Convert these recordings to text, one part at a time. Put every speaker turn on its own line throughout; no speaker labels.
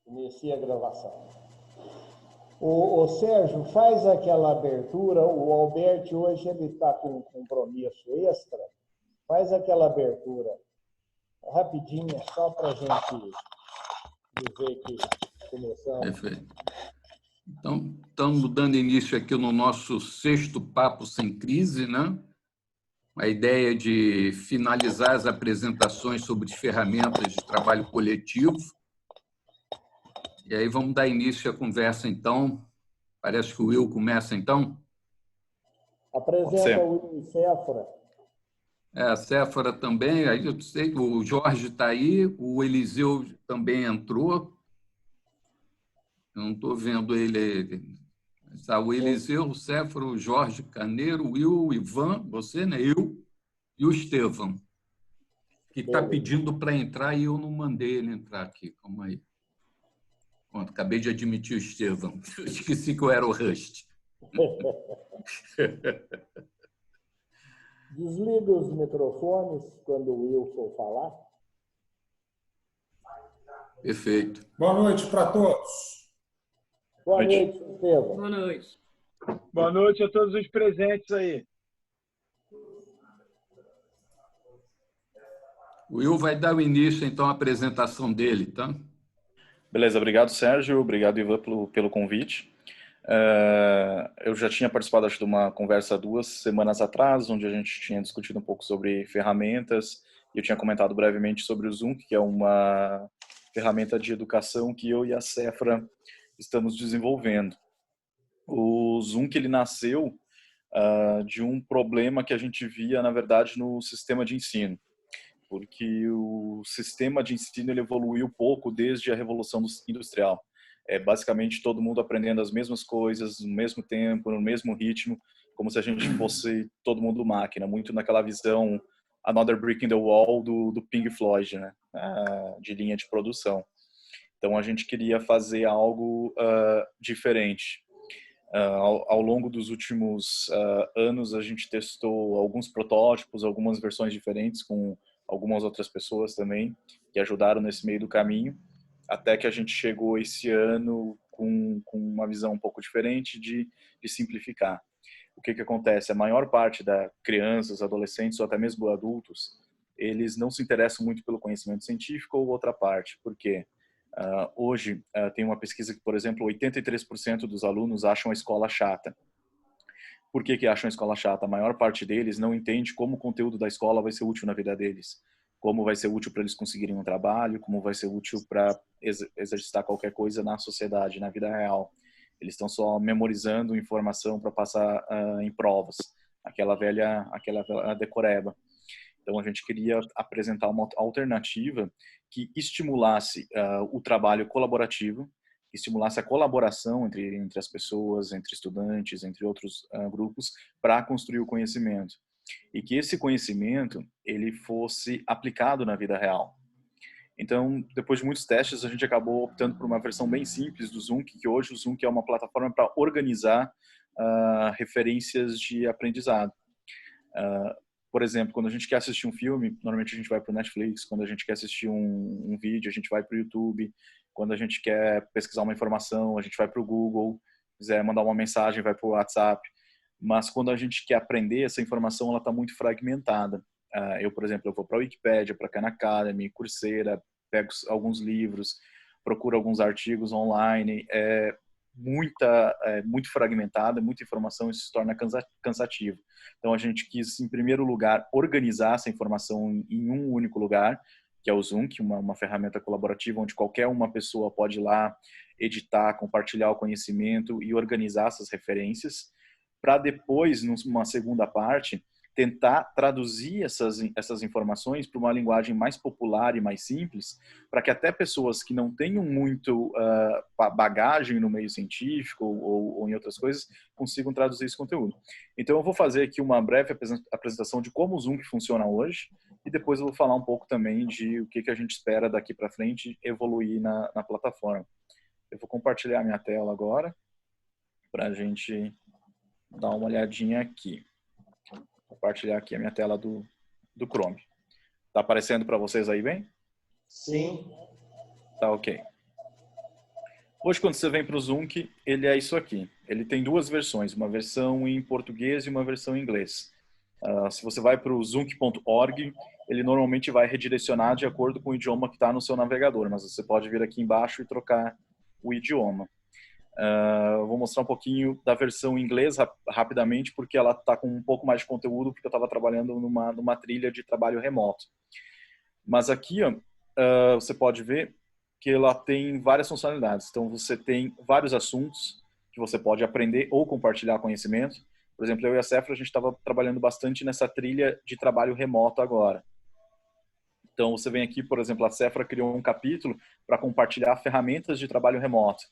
Comecei a gravação. O Sérgio, faz aquela abertura. O Alberti hoje ele está com um compromisso extra. Faz aquela abertura rapidinha, só para a gente dizer que começamos.
Perfeito. Então, estamos dando início aqui no nosso 6º Papo Sem Crise, né? A ideia de finalizar as apresentações sobre ferramentas de trabalho coletivo. E aí vamos dar início à conversa, então. Parece que o Will começa, então.
Apresenta o Will Séfora.
A Séfora também. Aí eu sei que o Jorge está aí, o Eliseu também entrou. Eu não estou vendo ele. Está o Eliseu, o Séfora, o Jorge Caneiro, o Will, o Ivan, você, né? Eu e o Estevão, que está pedindo para entrar e eu não mandei ele entrar aqui. Calma aí. Pronto, acabei de admitir o Estevão. Eu esqueci que eu era o Rust.
Desliga os microfones quando o Will for falar.
Perfeito.
Boa noite para todos.
Boa noite, Estevão.
Boa noite.
Boa noite a todos os presentes aí.
O Will vai dar o início, então, à apresentação dele, tá?
Beleza, obrigado, Sérgio. Obrigado, Ivan, pelo convite. Eu já tinha participado, acho, de uma conversa 2 semanas atrás, onde a gente tinha discutido um pouco sobre ferramentas, e eu tinha comentado brevemente sobre o Zoom, que é uma ferramenta de educação que eu e a Séfora estamos desenvolvendo. O Zoom, que ele nasceu de um problema que a gente via, na verdade, no sistema de ensino, porque o sistema de ensino ele evoluiu pouco desde a Revolução Industrial. Basicamente todo mundo aprendendo as mesmas coisas, no mesmo tempo, no mesmo ritmo, como se a gente fosse todo mundo máquina, muito naquela visão Another Brick in the Wall do Pink Floyd, né? De linha de produção. Então a gente queria fazer algo diferente. Ao longo dos últimos anos a gente testou alguns protótipos, algumas versões diferentes com algumas outras pessoas também que ajudaram nesse meio do caminho, até que a gente chegou esse ano com uma visão um pouco diferente de simplificar. O que acontece? A maior parte das crianças, adolescentes ou até mesmo adultos, eles não se interessam muito pelo conhecimento científico ou outra parte. Por quê? Hoje tem uma pesquisa que, por exemplo, 83% dos alunos acham a escola chata. Por que acham a escola chata? A maior parte deles não entende como o conteúdo da escola vai ser útil na vida deles. Como vai ser útil para eles conseguirem um trabalho, como vai ser útil para exercitar qualquer coisa na sociedade, na vida real. Eles estão só memorizando informação para passar em provas. Aquela velha decoreba. Então a gente queria apresentar uma alternativa que estimulasse o trabalho colaborativo, estimulasse a colaboração entre as pessoas, entre estudantes, entre outros grupos, para construir o conhecimento. E que esse conhecimento ele fosse aplicado na vida real. Então, depois de muitos testes, a gente acabou optando por uma versão bem simples do Zoom, que hoje o Zoom é uma plataforma para organizar referências de aprendizado. Por exemplo, quando a gente quer assistir um filme, normalmente a gente vai para o Netflix. Quando a gente quer assistir um vídeo, a gente vai para o YouTube. Quando a gente quer pesquisar uma informação, a gente vai para o Google. Se quiser mandar uma mensagem, vai para o WhatsApp. Mas quando a gente quer aprender, essa informação ela está muito fragmentada. Eu, por exemplo, eu vou para a Wikipédia, para a Khan Academy, Coursera, pego alguns livros, procuro alguns artigos online. Muito fragmentada, muita informação, isso se torna cansativo. Então a gente quis, em primeiro lugar, organizar essa informação em um único lugar, que é o Zoom, que é uma ferramenta colaborativa onde qualquer uma pessoa pode ir lá editar, compartilhar o conhecimento e organizar essas referências, para depois, numa segunda parte, tentar traduzir essas informações para uma linguagem mais popular e mais simples, para que até pessoas que não tenham muito bagagem no meio científico ou em outras coisas consigam traduzir esse conteúdo. Então eu vou fazer aqui uma breve apresentação de como o Zoom funciona hoje e depois eu vou falar um pouco também de o que a gente espera daqui para frente evoluir na plataforma. Eu vou compartilhar minha tela agora para a gente dar uma olhadinha aqui. Compartilhar aqui a minha tela do Chrome. Tá aparecendo para vocês aí bem?
Sim.
Tá ok. Hoje, quando você vem para o Zoom, ele é isso aqui. Ele tem duas versões, uma versão em português e uma versão em inglês. Se você vai para o zoom.org, ele normalmente vai redirecionar de acordo com o idioma que está no seu navegador, mas você pode vir aqui embaixo e trocar o idioma. Vou mostrar um pouquinho da versão em inglês rapidamente, porque ela está com um pouco mais de conteúdo, porque eu estava trabalhando numa trilha de trabalho remoto. Mas aqui, ó, você pode ver que ela tem várias funcionalidades. Então, você tem vários assuntos que você pode aprender ou compartilhar conhecimento. Por exemplo, eu e a Cefra, a gente estava trabalhando bastante nessa trilha de trabalho remoto agora. Então, você vem aqui, por exemplo, a Cefra criou um capítulo para compartilhar ferramentas de trabalho remoto.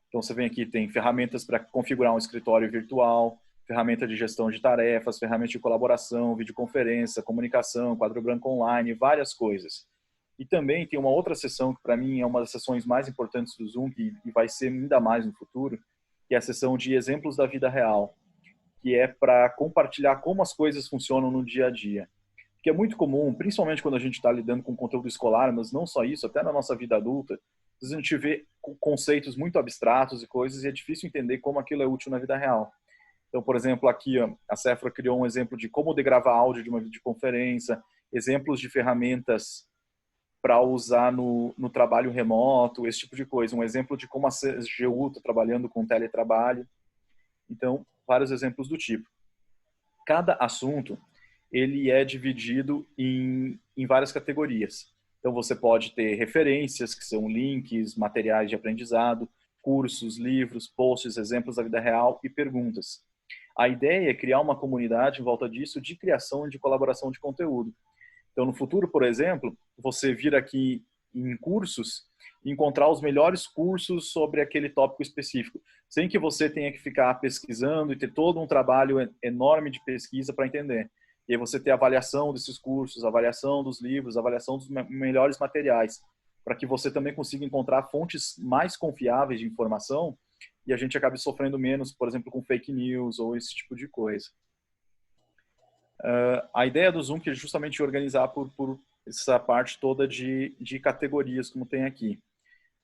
Então, você vem aqui, tem ferramentas para configurar um escritório virtual, ferramenta de gestão de tarefas, ferramenta de colaboração, videoconferência, comunicação, quadro branco online, várias coisas. E também tem uma outra seção que, para mim, é uma das sessões mais importantes do Zoom e vai ser ainda mais no futuro, que é a seção de exemplos da vida real, que é para compartilhar como as coisas funcionam no dia a dia. Porque é muito comum, principalmente quando a gente está lidando com conteúdo escolar, mas não só isso, até na nossa vida adulta, às vezes a gente vê conceitos muito abstratos e coisas e é difícil entender como aquilo é útil na vida real. Então, por exemplo, aqui ó, a Cefra criou um exemplo de como degravar áudio de uma videoconferência, exemplos de ferramentas para usar no trabalho remoto, esse tipo de coisa. Um exemplo de como a CGU está trabalhando com teletrabalho. Então, vários exemplos do tipo. Cada assunto, ele é dividido em várias categorias. Então, você pode ter referências, que são links, materiais de aprendizado, cursos, livros, posts, exemplos da vida real e perguntas. A ideia é criar uma comunidade em volta disso de criação e de colaboração de conteúdo. Então, no futuro, por exemplo, você vir aqui em cursos e encontrar os melhores cursos sobre aquele tópico específico, sem que você tenha que ficar pesquisando e ter todo um trabalho enorme de pesquisa para entender. E aí você ter avaliação desses cursos, avaliação dos livros, avaliação dos melhores materiais, para que você também consiga encontrar fontes mais confiáveis de informação e a gente acabe sofrendo menos, por exemplo, com fake news ou esse tipo de coisa. A ideia do Zoom é justamente organizar por essa parte toda de categorias, como tem aqui.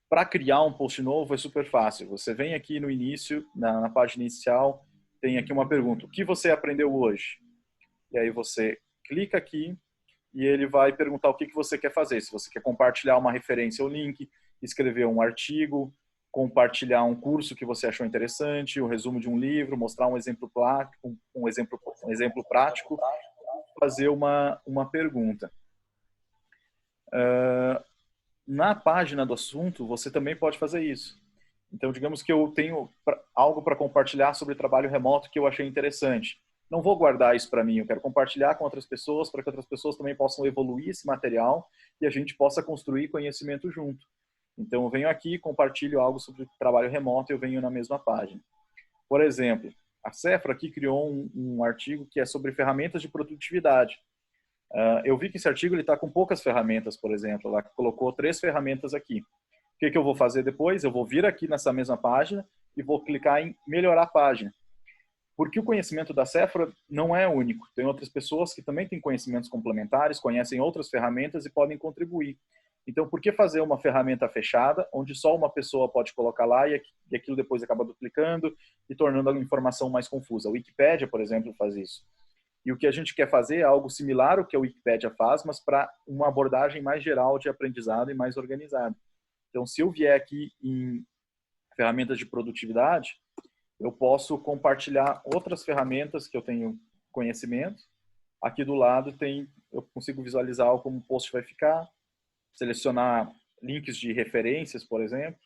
Para criar um post novo é super fácil. Você vem aqui no início, na página inicial, tem aqui uma pergunta. O que você aprendeu hoje? E aí você clica aqui e ele vai perguntar o que você quer fazer. Se você quer compartilhar uma referência ou link, escrever um artigo, compartilhar um curso que você achou interessante, o resumo de um livro, mostrar um exemplo prático, fazer uma pergunta. Na página do assunto, você também pode fazer isso. Então, digamos que eu tenho algo para compartilhar sobre trabalho remoto que eu achei interessante. Não vou guardar isso para mim, eu quero compartilhar com outras pessoas para que outras pessoas também possam evoluir esse material e a gente possa construir conhecimento junto. Então, eu venho aqui, compartilho algo sobre trabalho remoto e eu venho na mesma página. Por exemplo, a Cefra aqui criou um artigo que é sobre ferramentas de produtividade. Eu vi que esse artigo está com poucas ferramentas, por exemplo. Ela colocou 3 ferramentas aqui. O que eu vou fazer depois? Eu vou vir aqui nessa mesma página e vou clicar em melhorar a página. Porque o conhecimento da Cefra não é único. Tem outras pessoas que também têm conhecimentos complementares, conhecem outras ferramentas e podem contribuir. Então, por que fazer uma ferramenta fechada, onde só uma pessoa pode colocar lá e aquilo depois acaba duplicando e tornando a informação mais confusa? A Wikipédia, por exemplo, faz isso. E o que a gente quer fazer é algo similar ao que a Wikipédia faz, mas para uma abordagem mais geral de aprendizado e mais organizada. Então, se eu vier aqui em ferramentas de produtividade, eu posso compartilhar outras ferramentas que eu tenho conhecimento. Aqui do lado eu consigo visualizar como o post vai ficar, selecionar links de referências, por exemplo.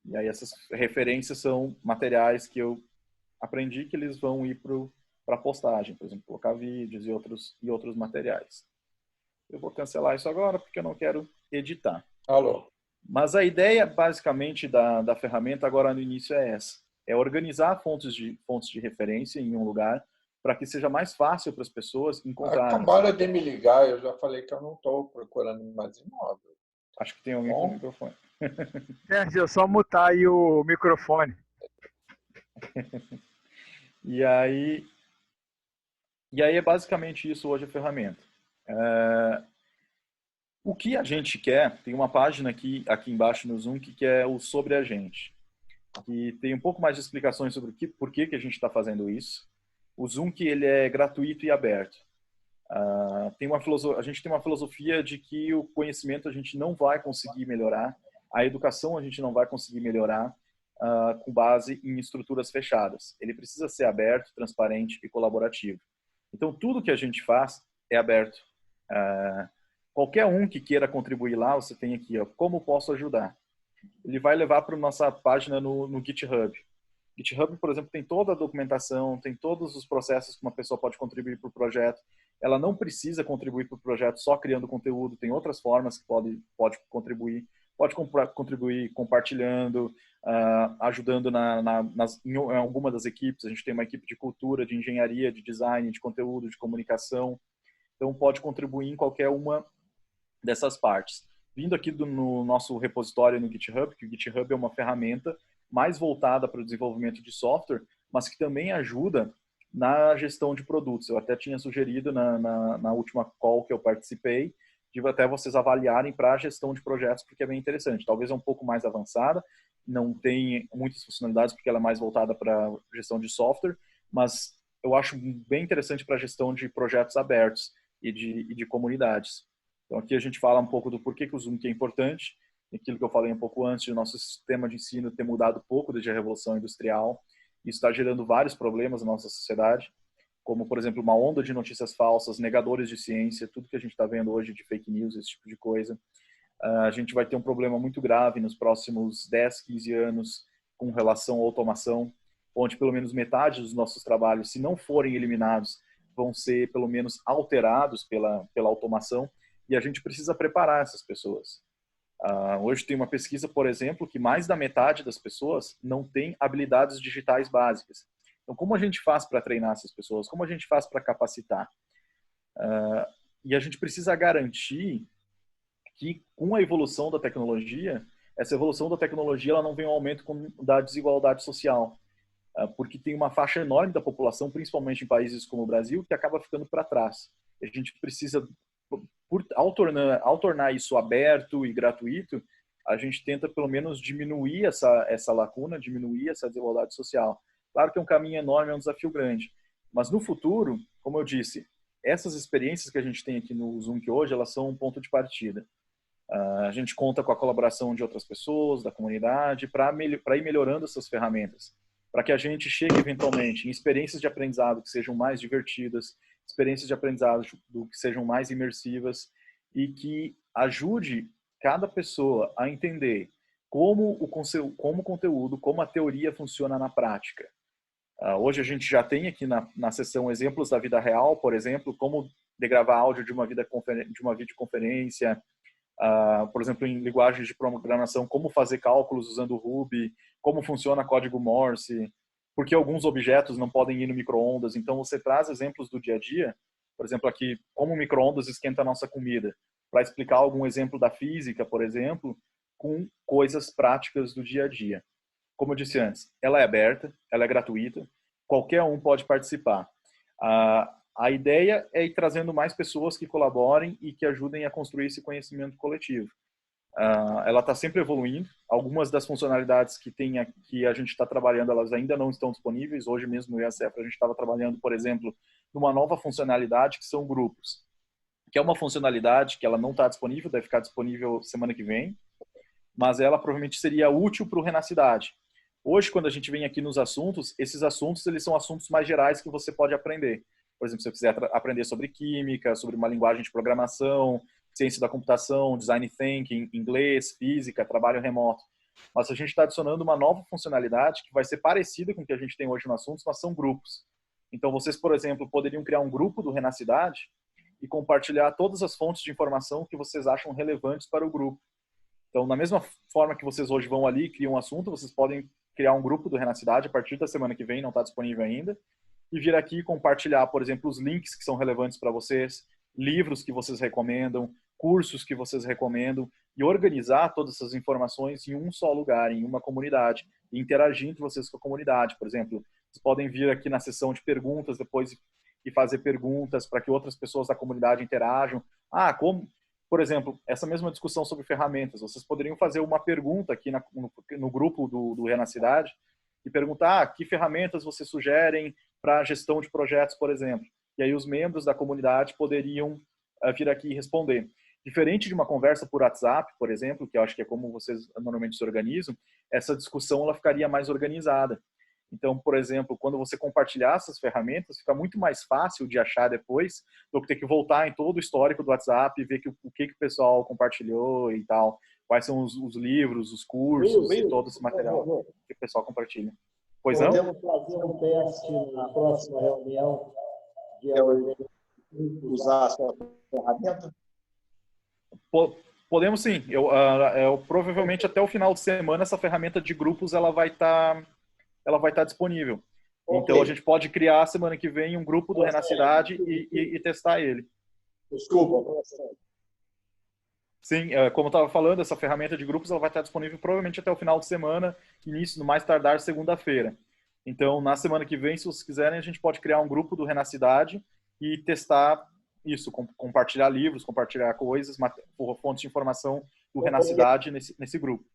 E aí essas referências são materiais que eu aprendi que eles vão ir para postagem, por exemplo, colocar vídeos e outros materiais. Eu vou cancelar isso agora porque eu não quero editar.
Alô.
Mas a ideia, basicamente, da ferramenta agora no início é essa. É organizar fontes de referência em um lugar para que seja mais fácil para as pessoas encontrarem.
Acabaram de me ligar, eu já falei que eu não estou procurando mais imóvel.
Acho que tem alguém com o microfone.
Sérgio, é só mutar aí o microfone.
E aí é basicamente isso hoje a ferramenta. O que a gente quer, tem uma página aqui embaixo no Zoom que é o Sobre a Gente, que tem um pouco mais de explicações sobre por que a gente está fazendo isso. O Zoom que ele é gratuito e aberto. A gente tem uma filosofia de que o conhecimento a gente não vai conseguir melhorar, a educação a gente não vai conseguir melhorar com base em estruturas fechadas. Ele precisa ser aberto, transparente e colaborativo. Então, tudo que a gente faz é aberto. Qualquer um que queira contribuir lá, você tem aqui, ó, como posso ajudar? Ele vai levar para a nossa página no GitHub. GitHub, por exemplo, tem toda a documentação, tem todos os processos que uma pessoa pode contribuir para o projeto. Ela não precisa contribuir para o projeto só criando conteúdo, tem outras formas que pode contribuir. Pode contribuir compartilhando, ajudando em alguma das equipes. A gente tem uma equipe de cultura, de engenharia, de design, de conteúdo, de comunicação. Então, pode contribuir em qualquer uma dessas partes. Vindo aqui no nosso repositório no GitHub, que o GitHub é uma ferramenta mais voltada para o desenvolvimento de software, mas que também ajuda na gestão de produtos. Eu até tinha sugerido na última call que eu participei, de até vocês avaliarem para a gestão de projetos, porque é bem interessante. Talvez é um pouco mais avançada, não tem muitas funcionalidades, porque ela é mais voltada para a gestão de software, mas eu acho bem interessante para a gestão de projetos abertos e de comunidades. Então, aqui a gente fala um pouco do porquê que o Zoom é importante, aquilo que eu falei um pouco antes, de nosso sistema de ensino ter mudado pouco desde a Revolução Industrial. Isso está gerando vários problemas na nossa sociedade, como, por exemplo, uma onda de notícias falsas, negadores de ciência, tudo que a gente está vendo hoje de fake news, esse tipo de coisa. A gente vai ter um problema muito grave nos próximos 10, 15 anos com relação à automação, onde pelo menos metade dos nossos trabalhos, se não forem eliminados, vão ser pelo menos alterados pela automação, e a gente precisa preparar essas pessoas. Hoje tem uma pesquisa, por exemplo, que mais da metade das pessoas não tem habilidades digitais básicas. Então, como a gente faz para treinar essas pessoas? Como a gente faz para capacitar? E a gente precisa garantir que, com a evolução da tecnologia, essa evolução da tecnologia ela não vem um aumento da desigualdade social. Porque tem uma faixa enorme da população, principalmente em países como o Brasil, que acaba ficando para trás. A gente precisa, ao tornar isso aberto e gratuito, a gente tenta pelo menos diminuir essa lacuna, diminuir essa desigualdade social. Claro que é um caminho enorme, é um desafio grande. Mas no futuro, como eu disse, essas experiências que a gente tem aqui no Zoom hoje, elas são um ponto de partida. A gente conta com a colaboração de outras pessoas, da comunidade, para ir melhorando essas ferramentas, para que a gente chegue eventualmente em experiências de aprendizado que sejam mais divertidas, experiências de aprendizado que sejam mais imersivas e que ajude cada pessoa a entender como o conteúdo, como a teoria funciona na prática. Hoje a gente já tem aqui na sessão exemplos da vida real, por exemplo, como gravar áudio de uma videoconferência, por exemplo, em linguagens de programação, como fazer cálculos usando Ruby, como funciona código Morse, porque alguns objetos não podem ir no micro-ondas. Então, você traz exemplos do dia a dia, por exemplo, aqui, como o micro-ondas esquenta a nossa comida, para explicar algum exemplo da física, por exemplo, com coisas práticas do dia a dia. Como eu disse antes, ela é aberta, ela é gratuita, qualquer um pode participar. A ideia é ir trazendo mais pessoas que colaborem e que ajudem a construir esse conhecimento coletivo. Ela está sempre evoluindo. Algumas das funcionalidades que a gente está trabalhando, elas ainda não estão disponíveis. Hoje mesmo no IACEF a gente estava trabalhando, por exemplo, numa nova funcionalidade que são grupos, que é uma funcionalidade que ela não está disponível, deve ficar disponível semana que vem, mas ela provavelmente seria útil para o Renacidade. Hoje, quando a gente vem aqui nos assuntos, esses assuntos eles são assuntos mais gerais que você pode aprender. Por exemplo, se você quiser aprender sobre química, sobre uma linguagem de programação, ciência da computação, design thinking, inglês, física, trabalho remoto. Mas a gente está adicionando uma nova funcionalidade que vai ser parecida com o que a gente tem hoje no assunto, mas são grupos. Então, vocês, por exemplo, poderiam criar um grupo do Renacidade e compartilhar todas as fontes de informação que vocês acham relevantes para o grupo. Então, da mesma forma que vocês hoje vão ali e criam um assunto, vocês podem criar um grupo do Renacidade a partir da semana que vem, não está disponível ainda, e vir aqui compartilhar, por exemplo, os links que são relevantes para vocês, livros que vocês recomendam, cursos que vocês recomendam, e organizar todas essas informações em um só lugar, em uma comunidade, e interagir entre vocês com a comunidade. Por exemplo, vocês podem vir aqui na sessão de perguntas depois e fazer perguntas para que outras pessoas da comunidade interajam. por exemplo, essa mesma discussão sobre ferramentas, vocês poderiam fazer uma pergunta aqui no grupo do Renacidade e perguntar que ferramentas vocês sugerem para gestão de projetos, por exemplo. E aí os membros da comunidade poderiam vir aqui e responder. Diferente de uma conversa por WhatsApp, por exemplo, que eu acho que é como vocês normalmente se organizam, essa discussão ela ficaria mais organizada. Então, por exemplo, quando você compartilhar essas ferramentas, fica muito mais fácil de achar depois do que ter que voltar em todo o histórico do WhatsApp e ver o que o pessoal compartilhou e tal, quais são os livros, os cursos e todo esse material que o pessoal compartilha. Pois não?
Podemos fazer um teste na próxima reunião de usar a sua ferramenta?
Podemos sim. Provavelmente até o final de semana essa ferramenta de grupos ela vai estar disponível. Okay. Então a gente pode criar semana que vem um grupo do Renacidade e testar ele.
Desculpa.
Sim, como eu estava falando, essa ferramenta de grupos ela vai estar disponível provavelmente até o final de semana, início, no mais tardar, segunda-feira. Então, na semana que vem, se vocês quiserem, a gente pode criar um grupo do Renacidade e testar isso, compartilhar livros, compartilhar coisas, fontes de informação do Renacidade nesse grupo.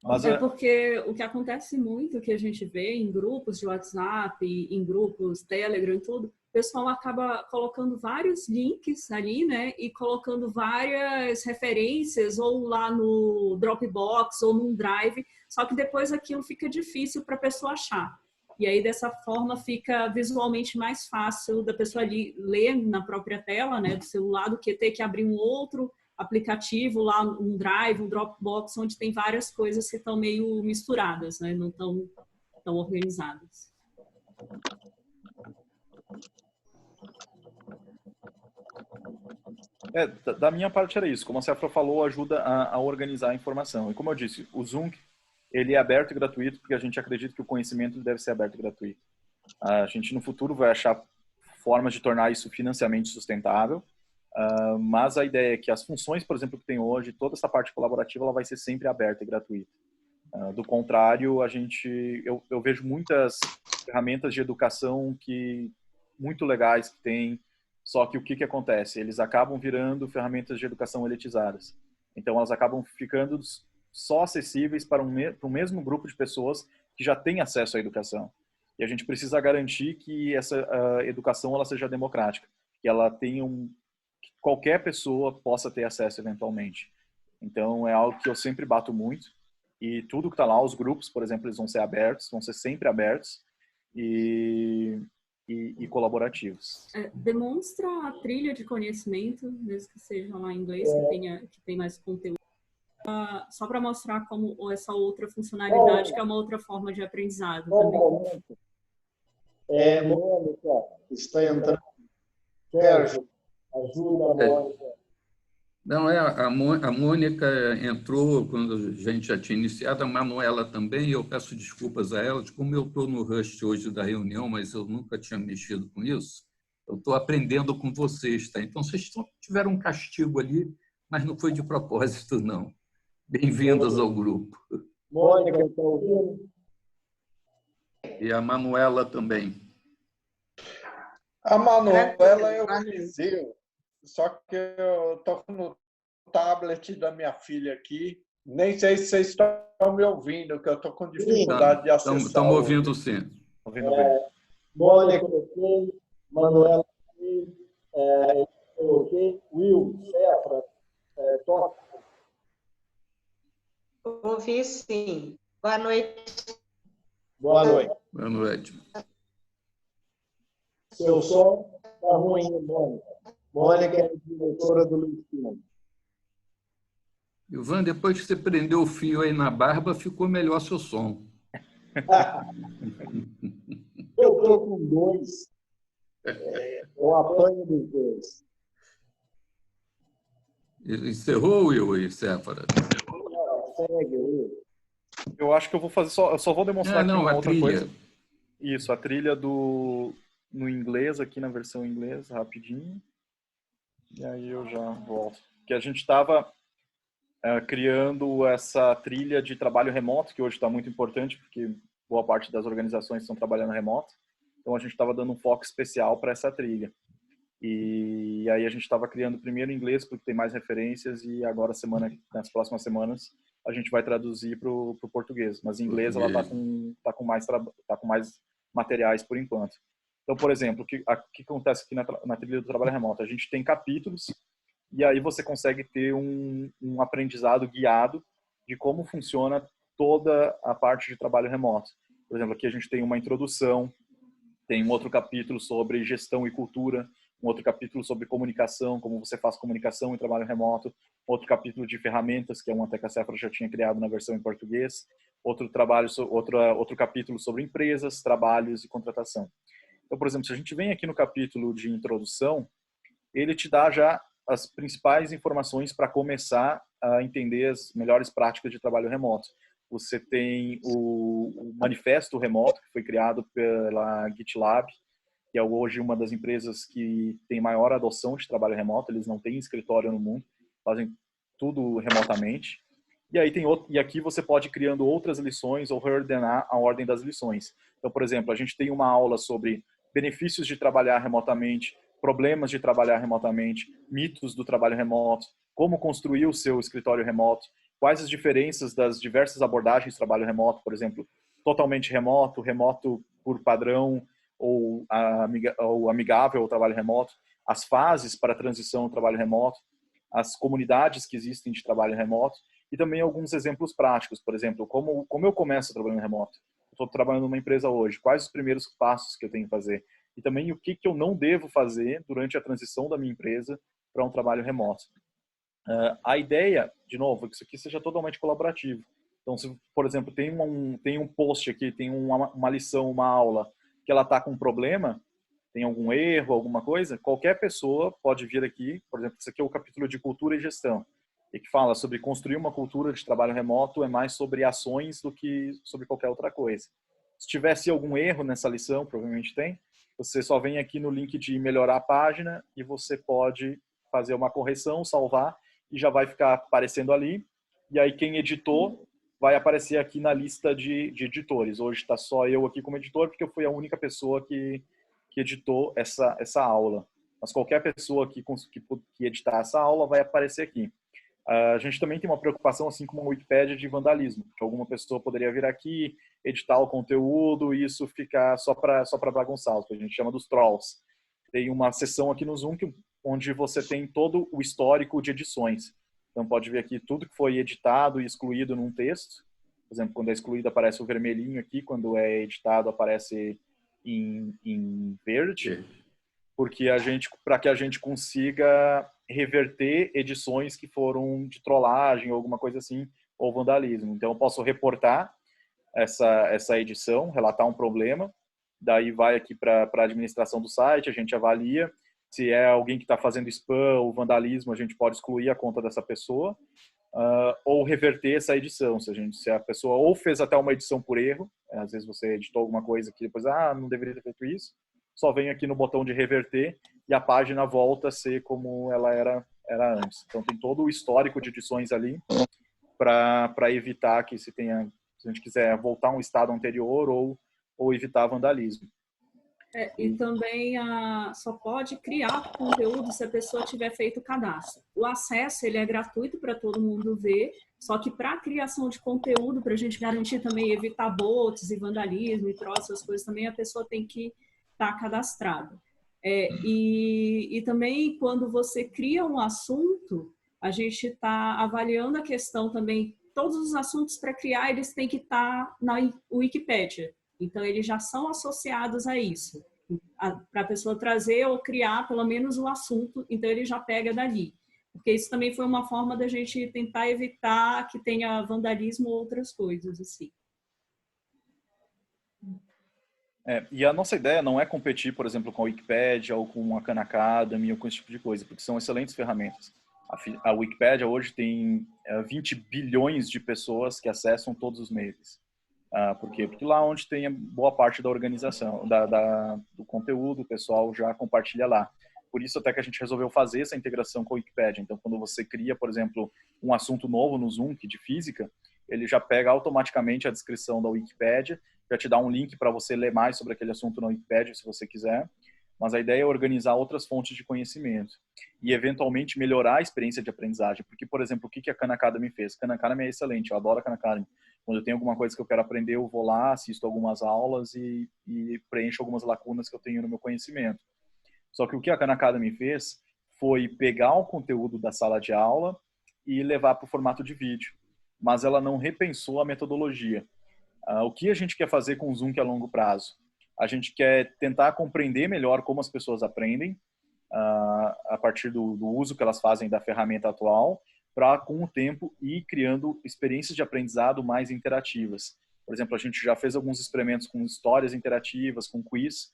Mas porque o que acontece muito, que a gente vê em grupos de WhatsApp, em grupos Telegram e tudo, o pessoal acaba colocando vários links ali, né? E colocando várias referências, ou lá no Dropbox, ou num Drive, só que depois aquilo fica difícil para a pessoa achar. E aí, dessa forma, fica visualmente mais fácil da pessoa ali ler na própria tela, né, do celular, do que ter que abrir um outro aplicativo lá, um Drive, um Dropbox, onde tem várias coisas que estão meio misturadas, né, não estão tão organizadas.
Da minha parte era isso. Como a Sefra falou, ajuda a organizar a informação. E como eu disse, o Zoom ele é aberto e gratuito porque a gente acredita que o conhecimento deve ser aberto e gratuito. A gente no futuro vai achar formas de tornar isso financeiramente sustentável, mas a ideia é que as funções, por exemplo, que tem hoje, toda essa parte colaborativa, ela vai ser sempre aberta e gratuita. Do contrário, eu vejo muitas ferramentas de educação muito legais que tem, só que o que acontece? Eles acabam virando ferramentas de educação elitizadas. Então, elas acabam ficando só acessíveis para um mesmo grupo de pessoas que já têm acesso à educação. E a gente precisa garantir que essa educação ela seja democrática, que ela tenha que qualquer pessoa possa ter acesso eventualmente. Então, é algo que eu sempre bato muito. E tudo que está lá, os grupos, por exemplo, eles vão ser abertos, vão ser sempre abertos e colaborativos.
Demonstra a trilha de conhecimento, mesmo que seja lá em inglês, que tem mais conteúdo. Só para mostrar como essa outra funcionalidade, que é uma outra forma de aprendizado também.
Mônica, está entrando. Sérgio, ajuda a Mônica.
Não, a Mônica entrou quando a gente já tinha iniciado, a Manuela também, e eu peço desculpas a ela, de como eu estou no rush hoje da reunião, mas eu nunca tinha mexido com isso, eu estou aprendendo com vocês, tá? Então, vocês tiveram um castigo ali, mas não foi de propósito, não. Bem-vindos ao grupo.
Mônica, está ouvindo?
E a Manuela também.
A Manuela eu conheci, só que eu estou no tablet da minha filha aqui. Nem sei se vocês estão me ouvindo, que eu estou com dificuldade de acessar.
Estamos ouvindo sim.
Mônica, ok. Manuela, ok. Will, Sefra, toca.
Ouvi sim. Boa noite.
Boa noite.
Boa noite.
Seu som está ruim, Mônica. Mônica é diretora do Luizinho.
Ivan, depois que você prendeu o fio aí na barba, ficou melhor seu som.
Eu estou com dois. Eu apanho dos dois.
Encerrou, Will e Séfara?
Segue, Will.
Eu acho que eu vou fazer eu só vou demonstrar aqui uma outra
trilha.
coisa. Isso, a trilha no inglês, aqui na versão inglesa, rapidinho. E aí eu já volto. Que a gente estava criando essa trilha de trabalho remoto, que hoje está muito importante, porque boa parte das organizações estão trabalhando remoto. Então a gente estava dando um foco especial para essa trilha. E aí a gente estava criando primeiro em inglês, porque tem mais referências, e agora, nas próximas semanas, a gente vai traduzir para o português. Mas em inglês ela tá com mais materiais por enquanto. Então, por exemplo, o que acontece aqui na trilha do trabalho remoto? A gente tem capítulos, e aí você consegue ter um aprendizado guiado de como funciona toda a parte de trabalho remoto. Por exemplo, aqui a gente tem uma introdução, tem um outro capítulo sobre gestão e cultura, um outro capítulo sobre comunicação, como você faz comunicação em trabalho remoto, outro capítulo de ferramentas, que é uma até que a Sephora já tinha criado na versão em português, outro capítulo sobre empresas, trabalhos e contratação. Então, por exemplo, se a gente vem aqui no capítulo de introdução, ele te dá já as principais informações para começar a entender as melhores práticas de trabalho remoto. Você tem o Manifesto Remoto, que foi criado pela GitLab, que é hoje uma das empresas que tem maior adoção de trabalho remoto. Eles não têm escritório no mundo, fazem tudo remotamente. E aí e aqui você pode ir criando outras lições ou reordenar a ordem das lições. Então, por exemplo, a gente tem uma aula sobre benefícios de trabalhar remotamente, problemas de trabalhar remotamente, mitos do trabalho remoto, como construir o seu escritório remoto, quais as diferenças das diversas abordagens de trabalho remoto, por exemplo, totalmente remoto, remoto por padrão ou amigável ao trabalho remoto, as fases para a transição ao trabalho remoto, as comunidades que existem de trabalho remoto e também alguns exemplos práticos, por exemplo, como eu começo trabalhando remoto. Estou trabalhando numa empresa hoje, quais os primeiros passos que eu tenho que fazer? E também o que eu não devo fazer durante a transição da minha empresa para um trabalho remoto. A ideia, de novo, é que isso aqui seja totalmente colaborativo. Então, se, por exemplo, tem um post aqui, tem uma lição, uma aula, que ela está com um problema, tem algum erro, alguma coisa, qualquer pessoa pode vir aqui, por exemplo, isso aqui é o capítulo de cultura e gestão, e que fala sobre construir uma cultura de trabalho remoto, é mais sobre ações do que sobre qualquer outra coisa. Se tivesse algum erro nessa lição, provavelmente tem, você só vem aqui no link de melhorar a página e você pode fazer uma correção, salvar, e já vai ficar aparecendo ali. E aí quem editou vai aparecer aqui na lista de editores. Hoje está só eu aqui como editor, porque eu fui a única pessoa que editou essa aula. Mas qualquer pessoa que editar essa aula vai aparecer aqui. A gente também tem uma preocupação, assim como a Wikipédia, de vandalismo, que alguma pessoa poderia vir aqui, editar o conteúdo e isso ficar só para bagunçar, o que a gente chama dos trolls. Tem uma seção aqui no Zoom onde você tem todo o histórico de edições. Então pode ver aqui tudo que foi editado e excluído num texto. Por exemplo, quando é excluído aparece o vermelhinho aqui, quando é editado aparece em verde, porque para que a gente consiga reverter edições que foram de trollagem ou alguma coisa assim, ou vandalismo. Então eu posso reportar essa edição, relatar um problema, daí vai aqui para a administração do site, a gente avalia. Se é alguém que está fazendo spam ou vandalismo, a gente pode excluir a conta dessa pessoa, ou reverter essa edição. Se a pessoa ou fez até uma edição por erro, às vezes você editou alguma coisa que depois, não deveria ter feito isso, só vem aqui no botão de reverter e a página volta a ser como ela era antes. Então tem todo o histórico de edições ali para evitar que se a gente quiser voltar a um estado anterior ou evitar vandalismo.
E também só pode criar conteúdo se a pessoa tiver feito o cadastro. O acesso ele é gratuito para todo mundo ver, só que para a criação de conteúdo, para a gente garantir também evitar bots e vandalismo e trolls, essas coisas também, a pessoa tem que estar cadastrada. E também quando você cria um assunto, a gente está avaliando a questão também, todos os assuntos para criar, eles têm que estar na Wikipédia. Então, eles já são associados a isso, para a pessoa trazer ou criar pelo menos o assunto, então ele já pega dali. Porque isso também foi uma forma da gente tentar evitar que tenha vandalismo ou outras coisas assim.
E a nossa ideia não é competir, por exemplo, com a Wikipédia ou com a Khan Academy ou com esse tipo de coisa, porque são excelentes ferramentas. A Wikipédia hoje tem 20 bilhões de pessoas que acessam todos os meses. Por quê? Porque lá onde tem boa parte da organização, do conteúdo, o pessoal já compartilha lá. Por isso até que a gente resolveu fazer essa integração com a Wikipédia. Então, quando você cria, por exemplo, um assunto novo no Zoom, de física, ele já pega automaticamente a descrição da Wikipédia, já te dá um link para você ler mais sobre aquele assunto na Wikipédia, se você quiser. mas a ideia é organizar outras fontes de conhecimento e, eventualmente, melhorar a experiência de aprendizagem. Porque, por exemplo, o que a Khan Academy fez? Khan Academy é excelente, eu adoro a Khan Academy. Quando eu tenho alguma coisa que eu quero aprender, eu vou lá, assisto algumas aulas e preencho algumas lacunas que eu tenho no meu conhecimento. Só que o que a Khan Academy fez foi pegar o conteúdo da sala de aula e levar para o formato de vídeo. Mas ela não repensou a metodologia. O que a gente quer fazer com o Zoom a longo prazo? A gente quer tentar compreender melhor como as pessoas aprendem a partir do uso que elas fazem da ferramenta atual, para, com o tempo, ir criando experiências de aprendizado mais interativas. Por exemplo, a gente já fez alguns experimentos com histórias interativas, com quiz,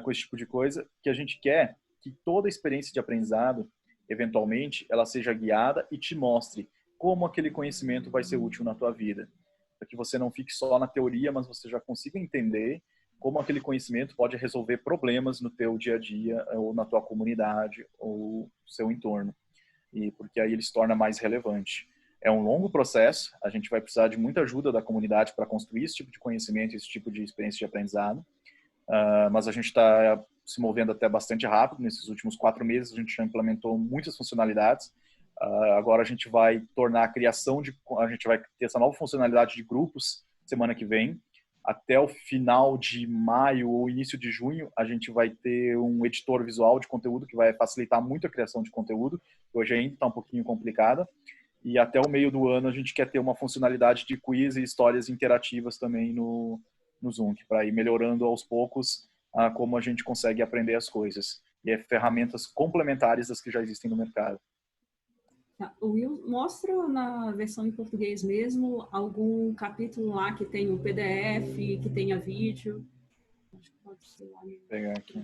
com esse tipo de coisa, que a gente quer que toda experiência de aprendizado, eventualmente, ela seja guiada e te mostre como aquele conhecimento vai ser útil na tua vida. Para que você não fique só na teoria, mas você já consiga entender como aquele conhecimento pode resolver problemas no teu dia a dia, ou na tua comunidade, ou no seu entorno. E porque aí ele se torna mais relevante. É um longo processo, a gente vai precisar de muita ajuda da comunidade para construir esse tipo de conhecimento, esse tipo de experiência de aprendizado, mas a gente está se movendo até bastante rápido. Nesses últimos 4 meses a gente já implementou muitas funcionalidades. Agora a gente vai tornar a criação a gente vai ter essa nova funcionalidade de grupos semana que vem. Até o final de maio ou início de junho, a gente vai ter um editor visual de conteúdo que vai facilitar muito a criação de conteúdo, que hoje ainda está um pouquinho complicada. E até o meio do ano a gente quer ter uma funcionalidade de quiz e histórias interativas também no Zoom, para ir melhorando aos poucos como a gente consegue aprender as coisas. E ferramentas complementares das que já existem no mercado.
O Will, mostra na versão em português mesmo algum capítulo lá que tem o PDF, que tenha vídeo. Acho que pode ser lá.
Vou pegar aqui.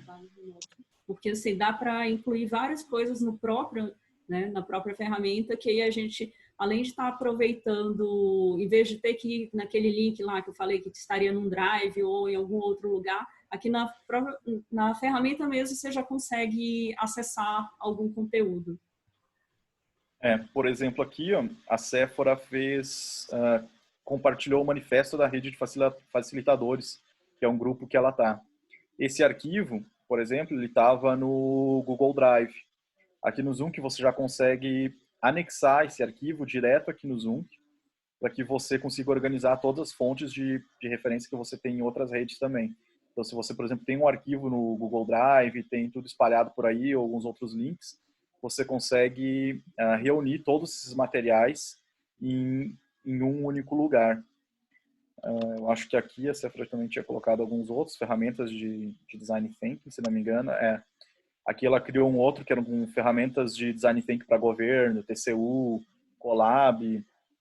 Porque assim, dá para incluir várias coisas no próprio, né, na própria ferramenta, que aí a gente, além de estar aproveitando, em vez de ter que ir naquele link lá que eu falei que estaria num Drive ou em algum outro lugar, aqui na ferramenta mesmo você já consegue acessar algum conteúdo.
Por exemplo, aqui, ó, a Sephora compartilhou o manifesto da rede de facilitadores, que é um grupo que ela está. Esse arquivo, por exemplo, ele estava no Google Drive. Aqui no Zoom, que você já consegue anexar esse arquivo direto aqui no Zoom, para que você consiga organizar todas as fontes de referência que você tem em outras redes também. Então, se você, por exemplo, tem um arquivo no Google Drive, tem tudo espalhado por aí, ou alguns outros links, você consegue reunir todos esses materiais em um único lugar. Eu acho que aqui a Sephora também tinha colocado alguns outros ferramentas de design thinking, se não me engano. Aqui ela criou um outro que eram com ferramentas de design thinking para governo, TCU, Colab,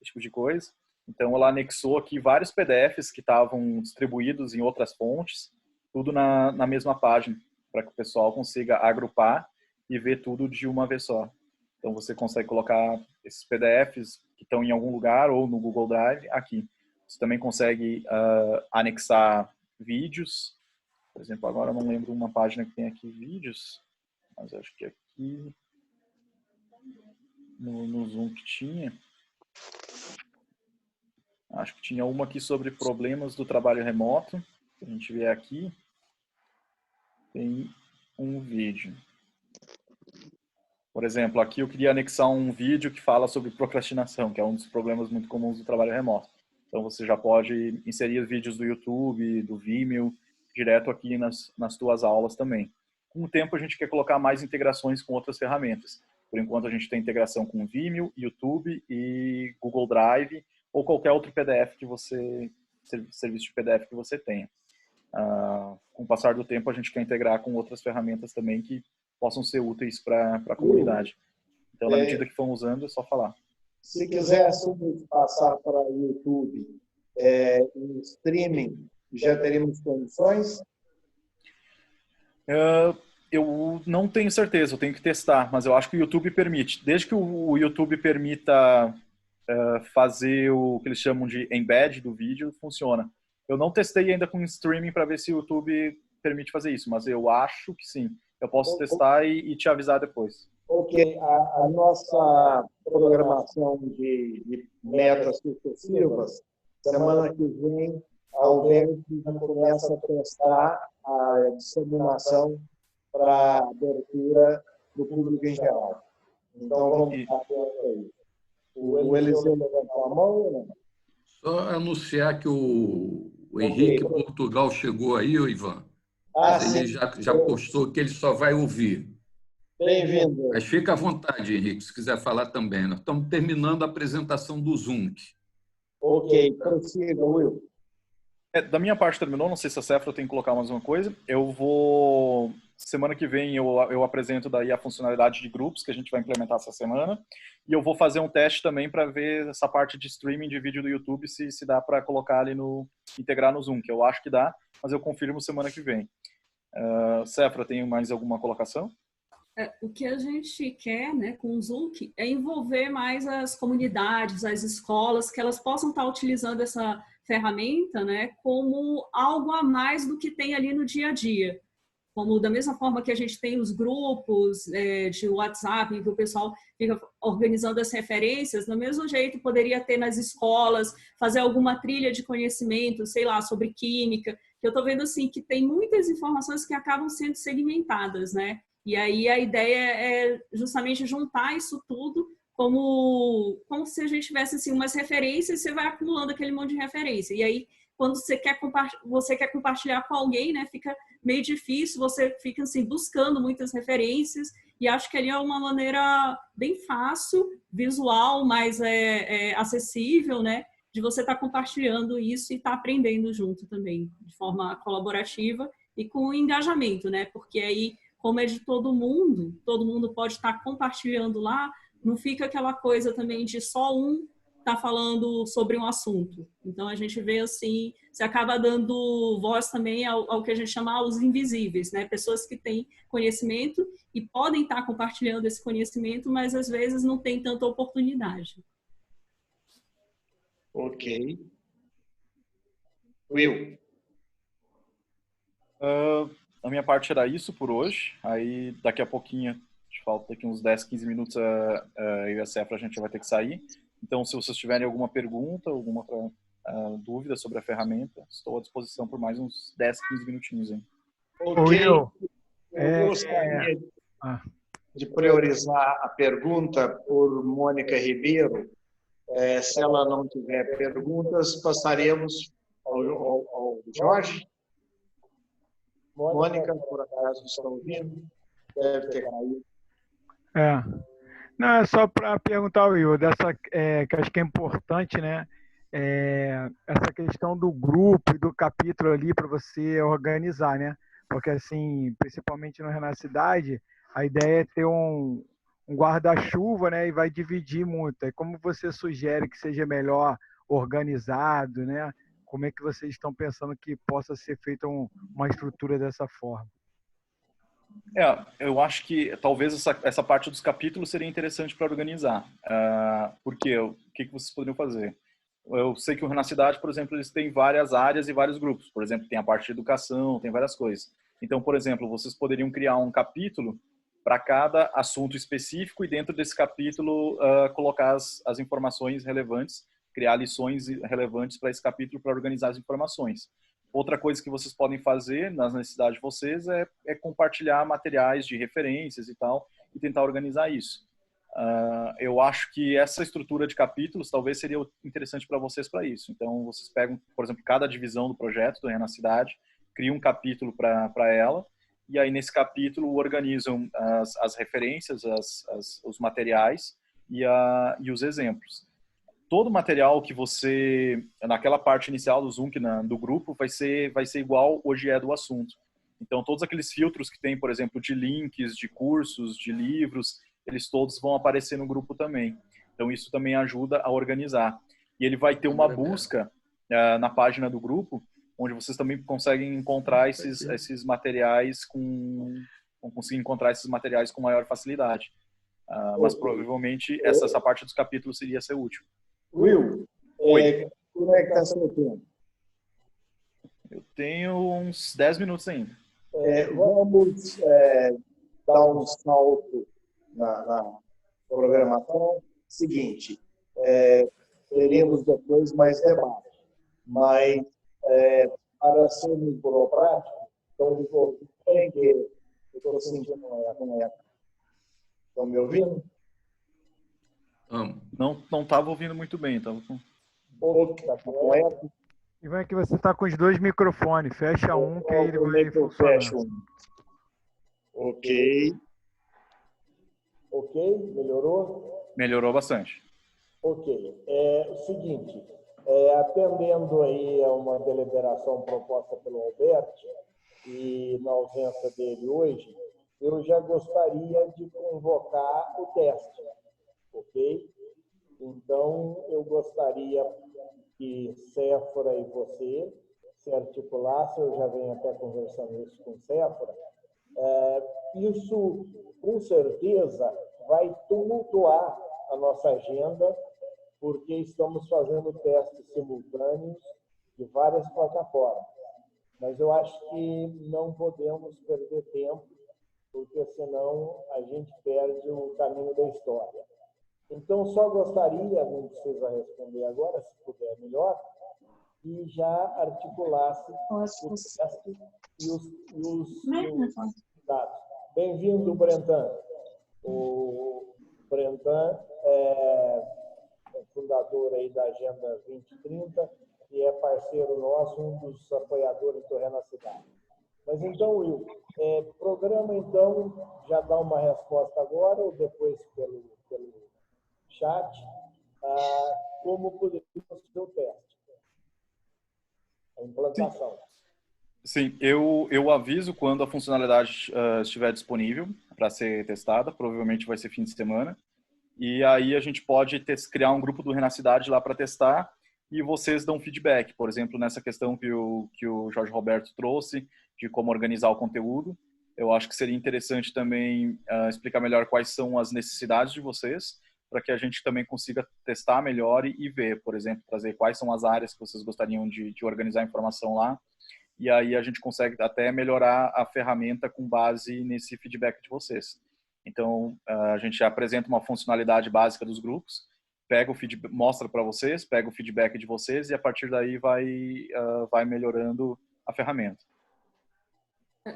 esse tipo de coisa. Então ela anexou aqui vários PDFs que estavam distribuídos em outras fontes, tudo na mesma página, para que o pessoal consiga agrupar e ver tudo de uma vez só. Então você consegue colocar esses PDFs que estão em algum lugar ou no Google Drive aqui. Você também consegue anexar vídeos. Por exemplo, agora eu não lembro uma página que tem aqui vídeos, mas acho que aqui no Zoom que tinha. Acho que tinha uma aqui sobre problemas do trabalho remoto. Se a gente vier aqui, tem um vídeo. Por exemplo, aqui eu queria anexar um vídeo que fala sobre procrastinação, que é um dos problemas muito comuns do trabalho remoto. Então você já pode inserir vídeos do YouTube, do Vimeo, direto aqui nas tuas aulas também. Com o tempo a gente quer colocar mais integrações com outras ferramentas. Por enquanto a gente tem integração com Vimeo, YouTube e Google Drive ou qualquer outro PDF serviço de PDF que você tenha. Com o passar do tempo a gente quer integrar com outras ferramentas também que possam ser úteis para a comunidade. Então, na medida que for usando, é só falar.
Se quiser passar para o YouTube em streaming, já teremos condições?
Eu não tenho certeza, eu tenho que testar, mas eu acho que o YouTube permite. Desde que o YouTube permita fazer o que eles chamam de embed do vídeo, funciona. Eu não testei ainda com streaming para ver se o YouTube permite fazer isso, mas eu acho que sim. Eu posso testar e te avisar depois.
Ok. A nossa programação de metas sucessivas, semana que vem, a Alberto já começa a testar a disseminação para abertura do público em geral. Então, vamos ficar atento aí. O Eliseu levantou a mão ou não?
Só anunciar que o Henrique Portugal chegou aí, Ivan. Ele já postou que ele só vai ouvir.
Bem-vindo.
Mas fica à vontade, Henrique, se quiser falar também. Nós estamos terminando a apresentação do Zoom.
Ok, prossiga, Will.
Da minha parte terminou, não sei se a Cefra tem que colocar mais uma coisa. Semana que vem eu apresento daí a funcionalidade de grupos que a gente vai implementar essa semana. E eu vou fazer um teste também para ver essa parte de streaming de vídeo do YouTube, se dá para colocar ali integrar no Zoom, que eu acho que dá, mas eu confirmo semana que vem. Cefra, tem mais alguma colocação?
O que a gente quer, né, com o Zoom é envolver mais as comunidades, as escolas, que elas possam estar utilizando essa ferramenta, né, como algo a mais do que tem ali no dia a dia. Como da mesma forma que a gente tem os grupos de WhatsApp, em que o pessoal fica organizando as referências, do mesmo jeito poderia ter nas escolas, fazer alguma trilha de conhecimento, sei lá, sobre química, que eu estou vendo assim que tem muitas informações que acabam sendo segmentadas, né? E aí a ideia é justamente juntar isso tudo como se a gente tivesse assim, umas referências, você vai acumulando aquele monte de referência. E aí, quando você quer compartilhar com alguém, né, fica meio difícil, você fica assim, buscando muitas referências, e acho que ali é uma maneira bem fácil, visual, mas acessível, né, de você estar compartilhando isso e estar aprendendo junto também, de forma colaborativa e com engajamento, né, porque aí, como é de todo mundo pode estar compartilhando lá, não fica aquela coisa também de só um tá falando sobre um assunto. Então, a gente vê assim, você acaba dando voz também ao que a gente chama os invisíveis, né? Pessoas que têm conhecimento e podem estar compartilhando esse conhecimento, mas às vezes não tem tanta oportunidade.
Ok. Will.
A minha parte era isso por hoje. Aí, daqui a pouquinho, falta aqui uns 10, 15 minutos, eu e a Cefra, a gente vai ter que sair. Então, se vocês tiverem alguma pergunta, alguma dúvida sobre a ferramenta, estou à disposição por mais uns 10, 15 minutinhos. Hein?
Ok. Eu gostaria de priorizar a pergunta por Mônica Ribeiro. Se ela não tiver perguntas, passaremos ao Jorge. Mônica, por acaso, está ouvindo? Deve ter caído.
Não, é só para perguntar, Will, que acho que é importante, né? Essa questão do grupo e do capítulo ali para você organizar, né? Porque, assim, principalmente no Renacidade, a ideia é ter um guarda-chuva, né? E vai dividir muito. Aí como você sugere que seja melhor organizado, né? Como é que vocês estão pensando que possa ser feita uma estrutura dessa forma?
Eu acho que talvez essa parte dos capítulos seria interessante para organizar. Porque o que vocês poderiam fazer? Eu sei que o Renacidade, por exemplo, eles têm várias áreas e vários grupos. Por exemplo, tem a parte de educação, tem várias coisas. Então, por exemplo, vocês poderiam criar um capítulo para cada assunto específico e dentro desse capítulo colocar as informações relevantes, criar lições relevantes para esse capítulo para organizar as informações. Outra coisa que vocês podem fazer nas necessidades de vocês é compartilhar materiais de referências e tal, e tentar organizar isso. Eu acho que essa estrutura de capítulos talvez seria interessante para vocês para isso. Então, vocês pegam, por exemplo, cada divisão do projeto do Renacidade, criam um capítulo para ela, e aí nesse capítulo organizam as referências, os materiais e os exemplos. Todo material que você, naquela parte inicial do Zoom, do grupo, vai ser igual hoje é do assunto. Então, todos aqueles filtros que tem, por exemplo, de links, de cursos, de livros, eles todos vão aparecer no grupo também. Então, isso também ajuda a organizar. E ele vai ter uma busca na página do grupo, onde vocês também conseguem encontrar esses materiais vão conseguir encontrar esses materiais com maior facilidade. Mas, provavelmente, essa parte dos capítulos seria ser útil.
Will, como é que está seu tempo?
Eu tenho uns 10 minutos ainda.
Vamos dar um salto na programação. Seguinte, teremos depois mais debate, mas para sermos burocráticos, então tem que Eu estou sentindo um eco. Estão me ouvindo?
Não estava ouvindo muito bem. Tava com...
Tá com eco.
Ivan, que você está com os dois microfones. Fecha um que ele vai funcionar.
Ok. Ok? Melhorou?
Melhorou bastante.
Ok. É o seguinte, atendendo aí a uma deliberação proposta pelo Alberti, e na ausência dele hoje, eu já gostaria de convocar o teste, ok? Então, eu gostaria que Séfora e você se articulassem, eu já venho até conversando isso com Séfora, isso, com certeza, vai tumultuar a nossa agenda, porque estamos fazendo testes simultâneos de várias plataformas. Mas eu acho que não podemos perder tempo, porque senão a gente perde o caminho da história. Então, só gostaria, não precisa responder agora, se puder melhor, que já articulasse o teste e os dados. Bem-vindo, Brentan. O Brentan é fundador aí da Agenda 2030 e é parceiro nosso, um dos apoiadores do Renacidade. Mas então, Will, programa então, já dá uma resposta agora ou depois pelo chat, como poderia ser o teste, a implantação.
Sim, eu aviso quando a funcionalidade estiver disponível para ser testada, provavelmente vai ser fim de semana, e aí a gente pode criar um grupo do Renacidade lá para testar e vocês dão feedback, por exemplo, nessa questão que o Jorge Roberto trouxe, de como organizar o conteúdo. Eu acho que seria interessante também explicar melhor quais são as necessidades de vocês, para que a gente também consiga testar melhor e ver, por exemplo, trazer quais são as áreas que vocês gostariam de organizar a informação lá, e aí a gente consegue até melhorar a ferramenta com base nesse feedback de vocês. Então, a gente apresenta uma funcionalidade básica dos grupos, pega o feedback, mostra para vocês, pega o feedback de vocês e a partir daí vai melhorando a ferramenta.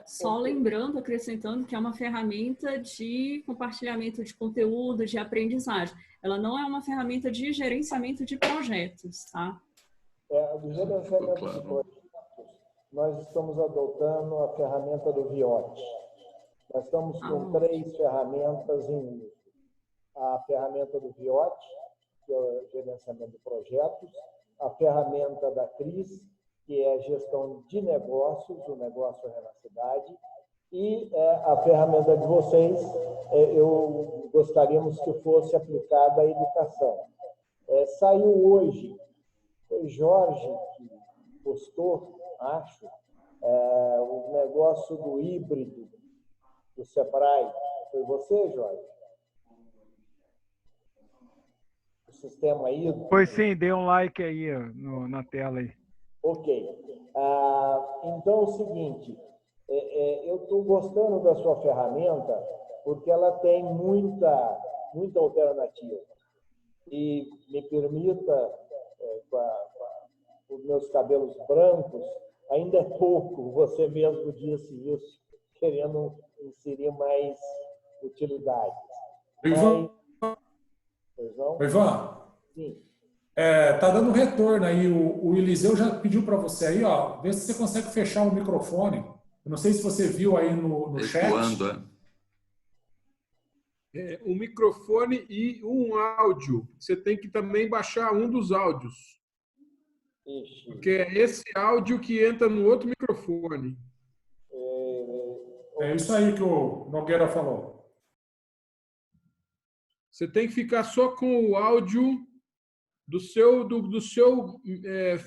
Só lembrando, acrescentando que é uma ferramenta de compartilhamento de conteúdo, de aprendizagem. Ela não é uma ferramenta de gerenciamento de projetos, tá?
Do gerenciamento de projetos, nós estamos adotando a ferramenta do VIOT. Nós estamos com 3 ferramentas em uso. A ferramenta do VIOT, que é o gerenciamento de projetos, a ferramenta da CRIS, que é a gestão de negócios, o negócio Renacidade, e a ferramenta de vocês, eu gostaríamos que fosse aplicada à educação. Saiu hoje, foi Jorge que postou, acho, o negócio do híbrido do Sebrae. Foi você, Jorge? O sistema híbrido?
Foi sim, dê um like aí na tela aí.
Ok. Então, é o seguinte, eu estou gostando da sua ferramenta porque ela tem muita alternativa. E me permita, com os meus cabelos brancos, ainda é pouco, você mesmo disse isso, querendo inserir mais utilidades.
Ivan?
Sim.
Tá dando retorno aí. O Eliseu já pediu para você aí, ó, vê se você consegue fechar o microfone. Eu não sei se você viu aí no chat.
Um microfone e um áudio. Você tem que também baixar um dos áudios.
Ixi.
Porque é esse áudio que entra no outro microfone.
É isso aí que o Nogueira falou.
Você tem que ficar só com o áudio do seu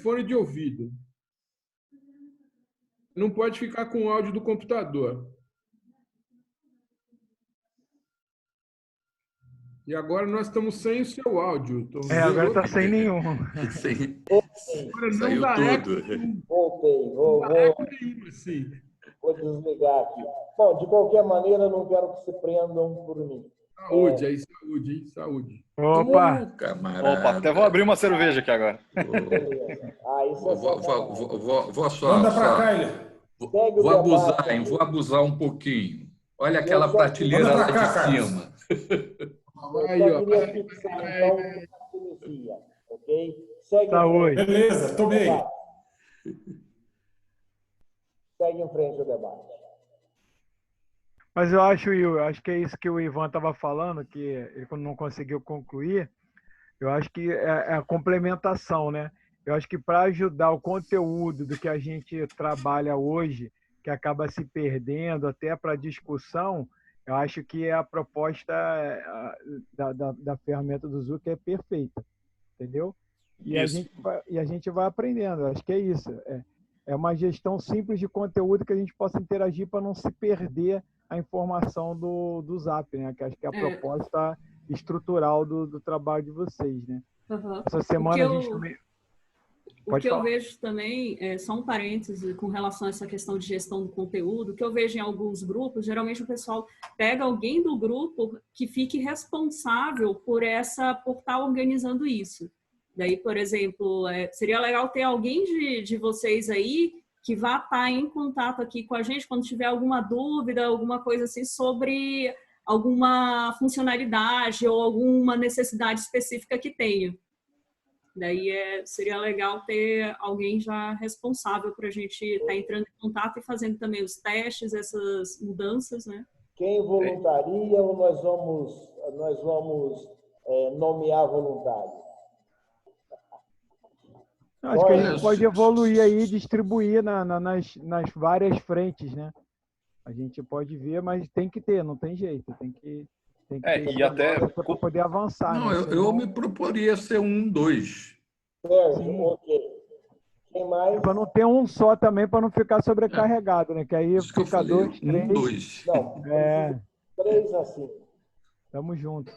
fone de ouvido. Não pode ficar com o áudio do computador. E agora nós estamos sem o seu áudio.
Agora está sem nenhum.
Saiu tudo.
Vou desligar aqui. Bom, de qualquer maneira, não quero que se prendam por mim.
Saúde, aí, saúde, hein? Saúde.
Opa!
Camarada. Opa, até vou abrir uma cerveja aqui agora.
Vou só.
Manda pra cá, ele.
Vou abusar um pouquinho. Olha aquela prateleira lá de cima.
Aí, ó. Queria fixar, então, a Tunísia, ok? Segue
Saúde.
Beleza, tomei.
Segue em frente o debate.
Mas eu acho que é isso que o Ivan estava falando, que ele não conseguiu concluir. Eu acho que é a complementação, né? Eu acho que para ajudar o conteúdo do que a gente trabalha hoje, que acaba se perdendo até para discussão, eu acho que a proposta da ferramenta do Zuc é perfeita, entendeu? E a gente vai aprendendo. Eu acho que é isso. É uma gestão simples de conteúdo que a gente possa interagir para não se perder a informação do Zap, né? Que acho que é a proposta estrutural do trabalho de vocês, né?
Uhum.
Essa semana a gente também...
O que eu vejo também, só um parêntese com relação a essa questão de gestão do conteúdo, que eu vejo em alguns grupos, geralmente o pessoal pega alguém do grupo que fique responsável por estar organizando isso. Daí, por exemplo, seria legal ter alguém de vocês aí que vá estar em contato aqui com a gente quando tiver alguma dúvida, alguma coisa assim sobre alguma funcionalidade ou alguma necessidade específica que tenha. Daí seria legal ter alguém já responsável para a gente estar entrando em contato e fazendo também os testes, essas mudanças, né?
Quem voluntaria ou nós vamos nomear voluntário?
Acho que a gente pode evoluir aí e distribuir nas várias frentes, né? A gente pode ver, mas tem que ter, não tem jeito. Tem que ter
e até
para poder avançar.
Não,
né?
eu me proporia ser 1, 2.
Sérgio, ok. Quem mais?
Para não ter um só também, para não ficar sobrecarregado, né? Que aí
Isso que eu
fica
falei,
2, 3.
1, 2.
Não, 3 assim.
Tamo junto.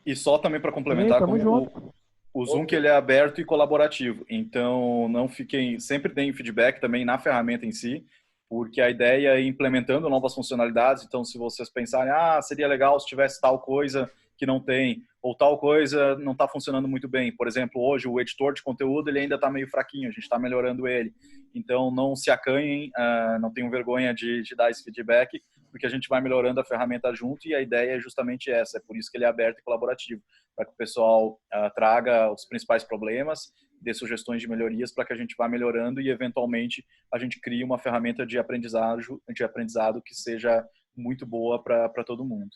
E só também para complementar,
tamo junto.
O Zoom que ele é aberto e colaborativo, então não fiquem, sempre deem feedback também na ferramenta em si, porque a ideia é ir implementando novas funcionalidades. Então, se vocês pensarem, seria legal se tivesse tal coisa que não tem, ou tal coisa não está funcionando muito bem. Por exemplo, hoje o editor de conteúdo ele ainda está meio fraquinho, a gente está melhorando ele. Então, não se acanhem, não tenham vergonha de dar esse feedback, porque a gente vai melhorando a ferramenta junto e a ideia é justamente essa. É por isso que ele é aberto e colaborativo, para que o pessoal traga os principais problemas, dê sugestões de melhorias para que a gente vá melhorando e, eventualmente, a gente crie uma ferramenta de aprendizado que seja muito boa para todo mundo.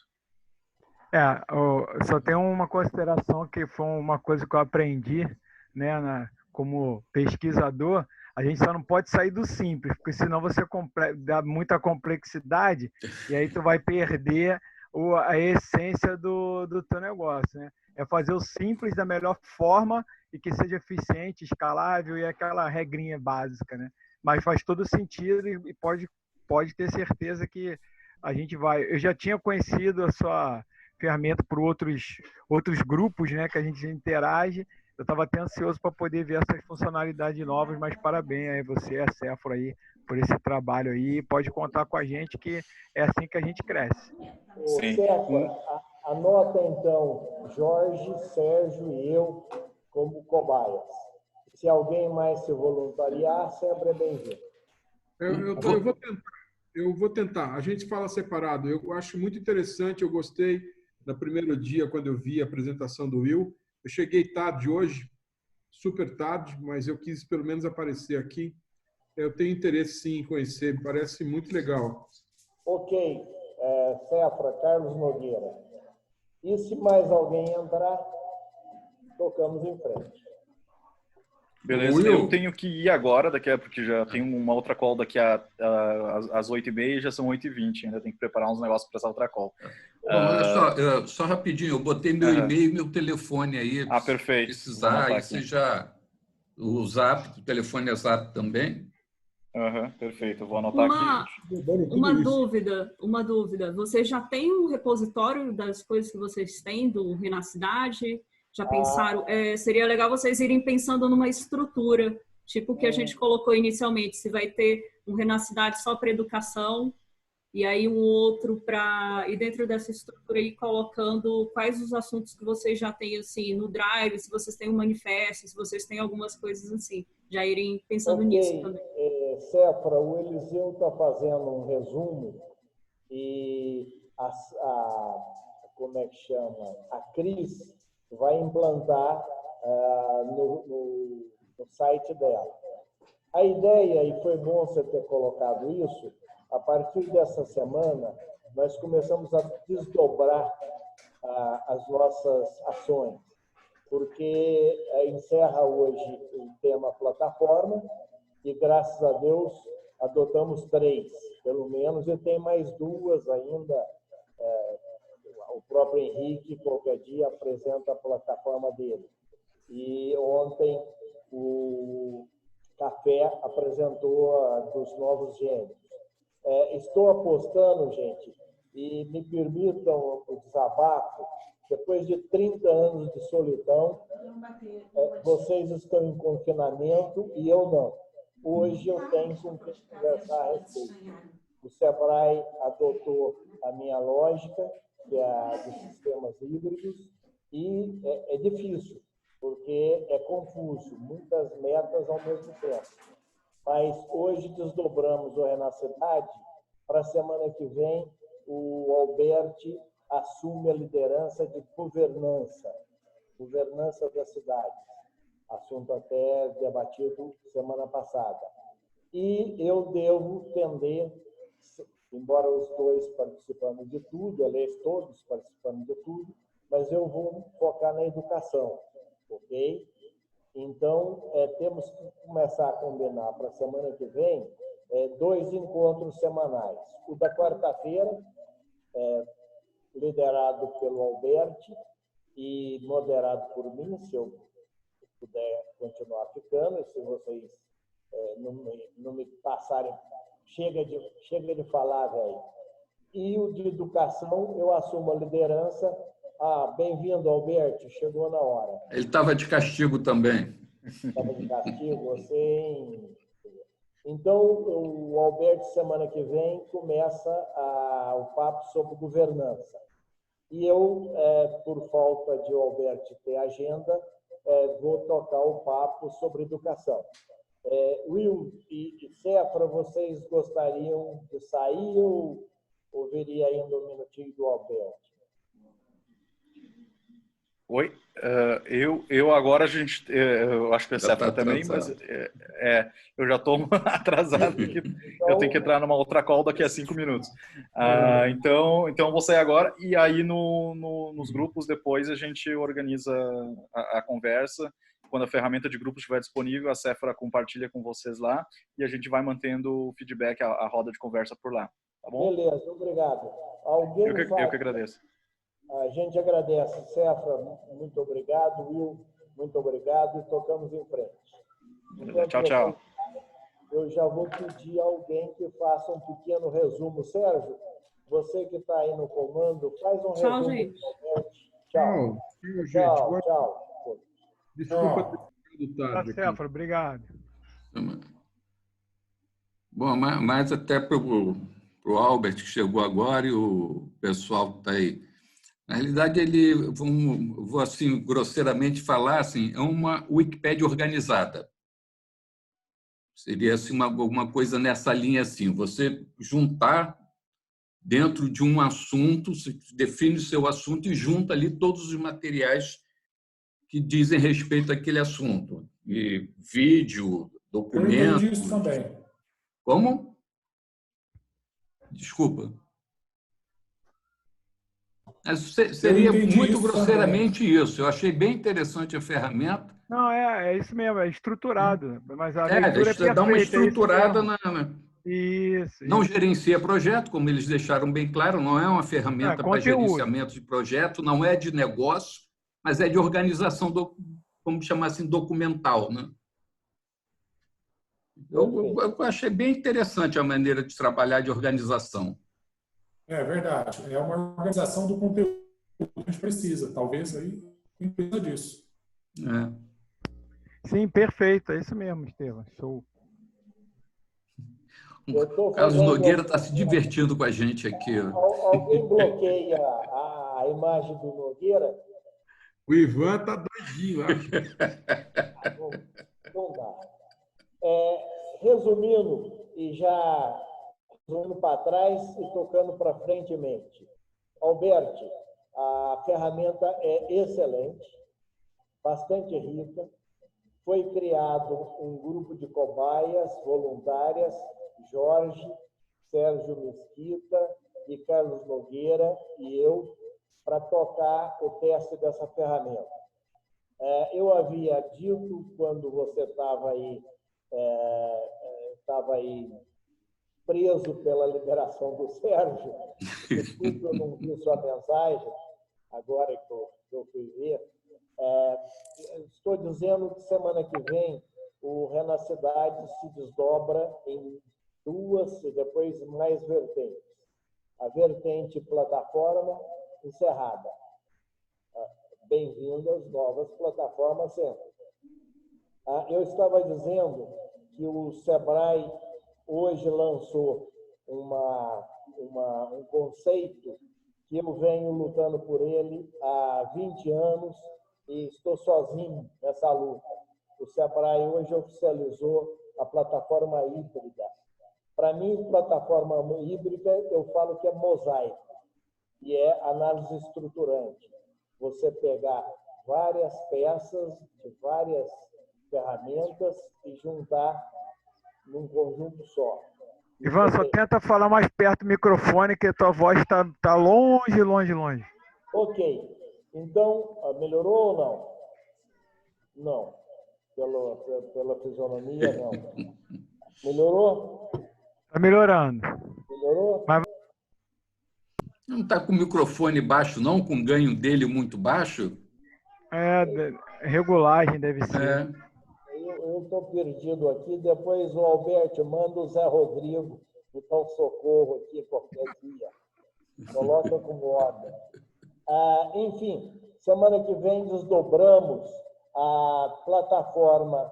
Só tem uma consideração que foi uma coisa que eu aprendi, né, como pesquisador. A gente só não pode sair do simples, porque senão você dá muita complexidade e aí tu vai perder a essência do teu negócio, né? É fazer o simples da melhor forma e que seja eficiente, escalável e aquela regrinha básica, né? Mas faz todo sentido e pode ter certeza que a gente vai... Eu já tinha conhecido a sua ferramenta por outros grupos, né, que a gente interage. Eu estava até ansioso para poder ver essas funcionalidades novas, mas parabéns aí você, a Sephora aí, por esse trabalho aí. Pode contar com a gente que é assim que a gente cresce.
Sim. Sephora, anota então Jorge, Sérgio e eu como cobaias. Se alguém mais se voluntariar, sempre é bem-vindo.
Eu vou tentar. A gente fala separado. Eu acho muito interessante, eu gostei no primeiro dia, quando eu vi a apresentação do Will. Eu cheguei tarde hoje, super tarde, mas eu quis pelo menos aparecer aqui. Eu tenho interesse, sim, em conhecer. Parece muito legal.
Ok. Sephora, Carlos Nogueira. E se mais alguém entrar, tocamos em frente.
Beleza, eu tenho que ir agora, porque já tem uma outra call daqui às 8h30 e já são 8h20. Ainda tem que preparar uns negócios para essa outra call.
Olha só rapidinho, eu botei meu e-mail e meu telefone aí.
Perfeito.
Se precisar, aí você já... O Zap, o telefone é Zap também.
Perfeito, eu vou anotar aqui.
Uma dúvida. Você já tem um repositório das coisas que vocês têm do Renacidade? Já pensaram? Seria legal vocês irem pensando numa estrutura, tipo o que a gente colocou inicialmente. Se vai ter um Renacidade só para educação e aí um outro para... E dentro dessa estrutura aí colocando quais os assuntos que vocês já têm assim no Drive, se vocês têm um manifesto, se vocês têm algumas coisas assim. Já irem pensando nisso também.
Cefra, o Eliseu está fazendo um resumo e como é que chama? A Cris vai implantar no site dela. A ideia, e foi bom você ter colocado isso, a partir dessa semana, nós começamos a desdobrar as nossas ações, porque encerra hoje o tema plataforma e, graças a Deus, adotamos 3, pelo menos, e tem mais 2 ainda. O próprio Henrique, qualquer dia, apresenta a plataforma dele. E ontem o Café apresentou a dos novos gênios. Estou apostando, gente, e me permitam o desabafo, depois de 30 anos de solidão, vocês estão em confinamento e eu não. Hoje eu tenho com quem conversar a respeito. O Sebrae adotou a minha lógica, que é a dos sistemas híbridos, e é difícil, porque é confuso, muitas metas ao mesmo tempo. Mas hoje desdobramos o Renacidade para a semana que vem o Alberti assume a liderança de governança da cidade, assunto até debatido semana passada. E eu devo tender, embora os 2 participando de tudo, aliás, todos participando de tudo, mas eu vou focar na educação, ok? Então, temos que começar a combinar para a semana que vem 2 encontros semanais. O da quarta-feira, liderado pelo Alberti e moderado por mim, se eu puder continuar ficando, e se vocês não me passarem, chega de falar, velho. E o de educação, eu assumo a liderança. Bem-vindo, Alberti, chegou na hora.
Ele estava de castigo também.
Estava de castigo, você... Então, o Alberti, semana que vem, começa o papo sobre governança. E eu, por falta de o Alberti ter agenda, vou tocar o papo sobre educação. Will e Cefra, vocês gostariam de sair ou ouviria ainda um minutinho do Alberti?
Oi, eu agora a gente, eu acho que a Cefra também, mas eu já estou atrasado porque eu tenho que entrar numa outra call daqui a 5 minutos. Então vou sair agora e aí nos grupos depois a gente organiza a conversa. Quando a ferramenta de grupos estiver disponível, a Cefra compartilha com vocês lá e a gente vai mantendo o feedback, a roda de conversa por lá, tá bom?
Beleza, obrigado.
Eu que agradeço.
A gente agradece, Cefra, muito obrigado, Will, muito obrigado, e tocamos em frente.
Tchau, tchau.
Eu já vou pedir a alguém que faça um pequeno resumo. Sérgio, você que está aí no comando, faz um
tchau,
resumo.
Gente.
Tchau, gente. Tchau.
Desculpa ter ficado tarde.
Cefra, obrigado.
Bom, mas até para o Albert, que chegou agora, e o pessoal que está aí. Na realidade, vou assim, grosseiramente falar, assim, é uma Wikipédia organizada. Seria assim, alguma coisa nessa linha assim, você juntar dentro de um assunto, você define o seu assunto e junta ali todos os materiais que dizem respeito àquele assunto. E vídeo, documento...
Eu entendi isso também.
Como? Desculpa. Seria muito grosseiramente isso. Eu achei bem interessante a ferramenta.
Não, é isso mesmo, é estruturado. Mas a leitura é perfeita,
dá uma estruturada
Isso.
Não gerencia projeto, como eles deixaram bem claro, não é uma ferramenta para gerenciamento de projeto, não é de negócio, mas é de organização, vamos chamar assim, documental, né? Eu achei bem interessante a maneira de trabalhar de organização.
É verdade. É uma organização do conteúdo que a gente precisa. Talvez aí precisa disso.
Sim, perfeito. É isso mesmo, Estevam. Show.
O Carlos Nogueira está se divertindo com a gente aqui.
Alguém bloqueia a imagem do Nogueira?
O Ivan está doidinho, acho.
Não dá. resumindo, e já indo para trás e tocando para frente e mente. Alberti, a ferramenta é excelente, bastante rica. Foi criado um grupo de cobaias voluntárias, Jorge, Sérgio Mesquita e Carlos Nogueira e eu, para tocar o teste dessa ferramenta. Eu havia dito, quando você estava aí preso pela liberação do Sérgio, desculpe, eu não vi sua mensagem, agora que eu fui ver. Estou dizendo que semana que vem o Renacidade se desdobra em 2 e depois mais vertentes. A vertente plataforma encerrada. Bem-vindas novas plataformas sempre. Eu estava dizendo que o Sebrae hoje lançou um conceito que eu venho lutando por ele há 20 anos e estou sozinho nessa luta. O Sebrae hoje oficializou a plataforma híbrida. Para mim, plataforma híbrida, eu falo que é mosaico, e é análise estruturante. Você pegar várias peças de várias ferramentas e juntar num conjunto só.
Ivan, só tenta falar mais perto do microfone, que a tua voz está longe, longe, longe.
Ok. Então, melhorou ou não? Não. Pela fisionomia, não. Melhorou?
Está melhorando.
Melhorou?
Mas...
Não está com o microfone baixo, não? Com o ganho dele muito baixo?
Regulagem deve ser.
Eu estou perdido aqui. Depois o Alberto manda o Zé Rodrigo botar um socorro aqui qualquer dia. Coloca como ordem. Enfim, semana que vem desdobramos a plataforma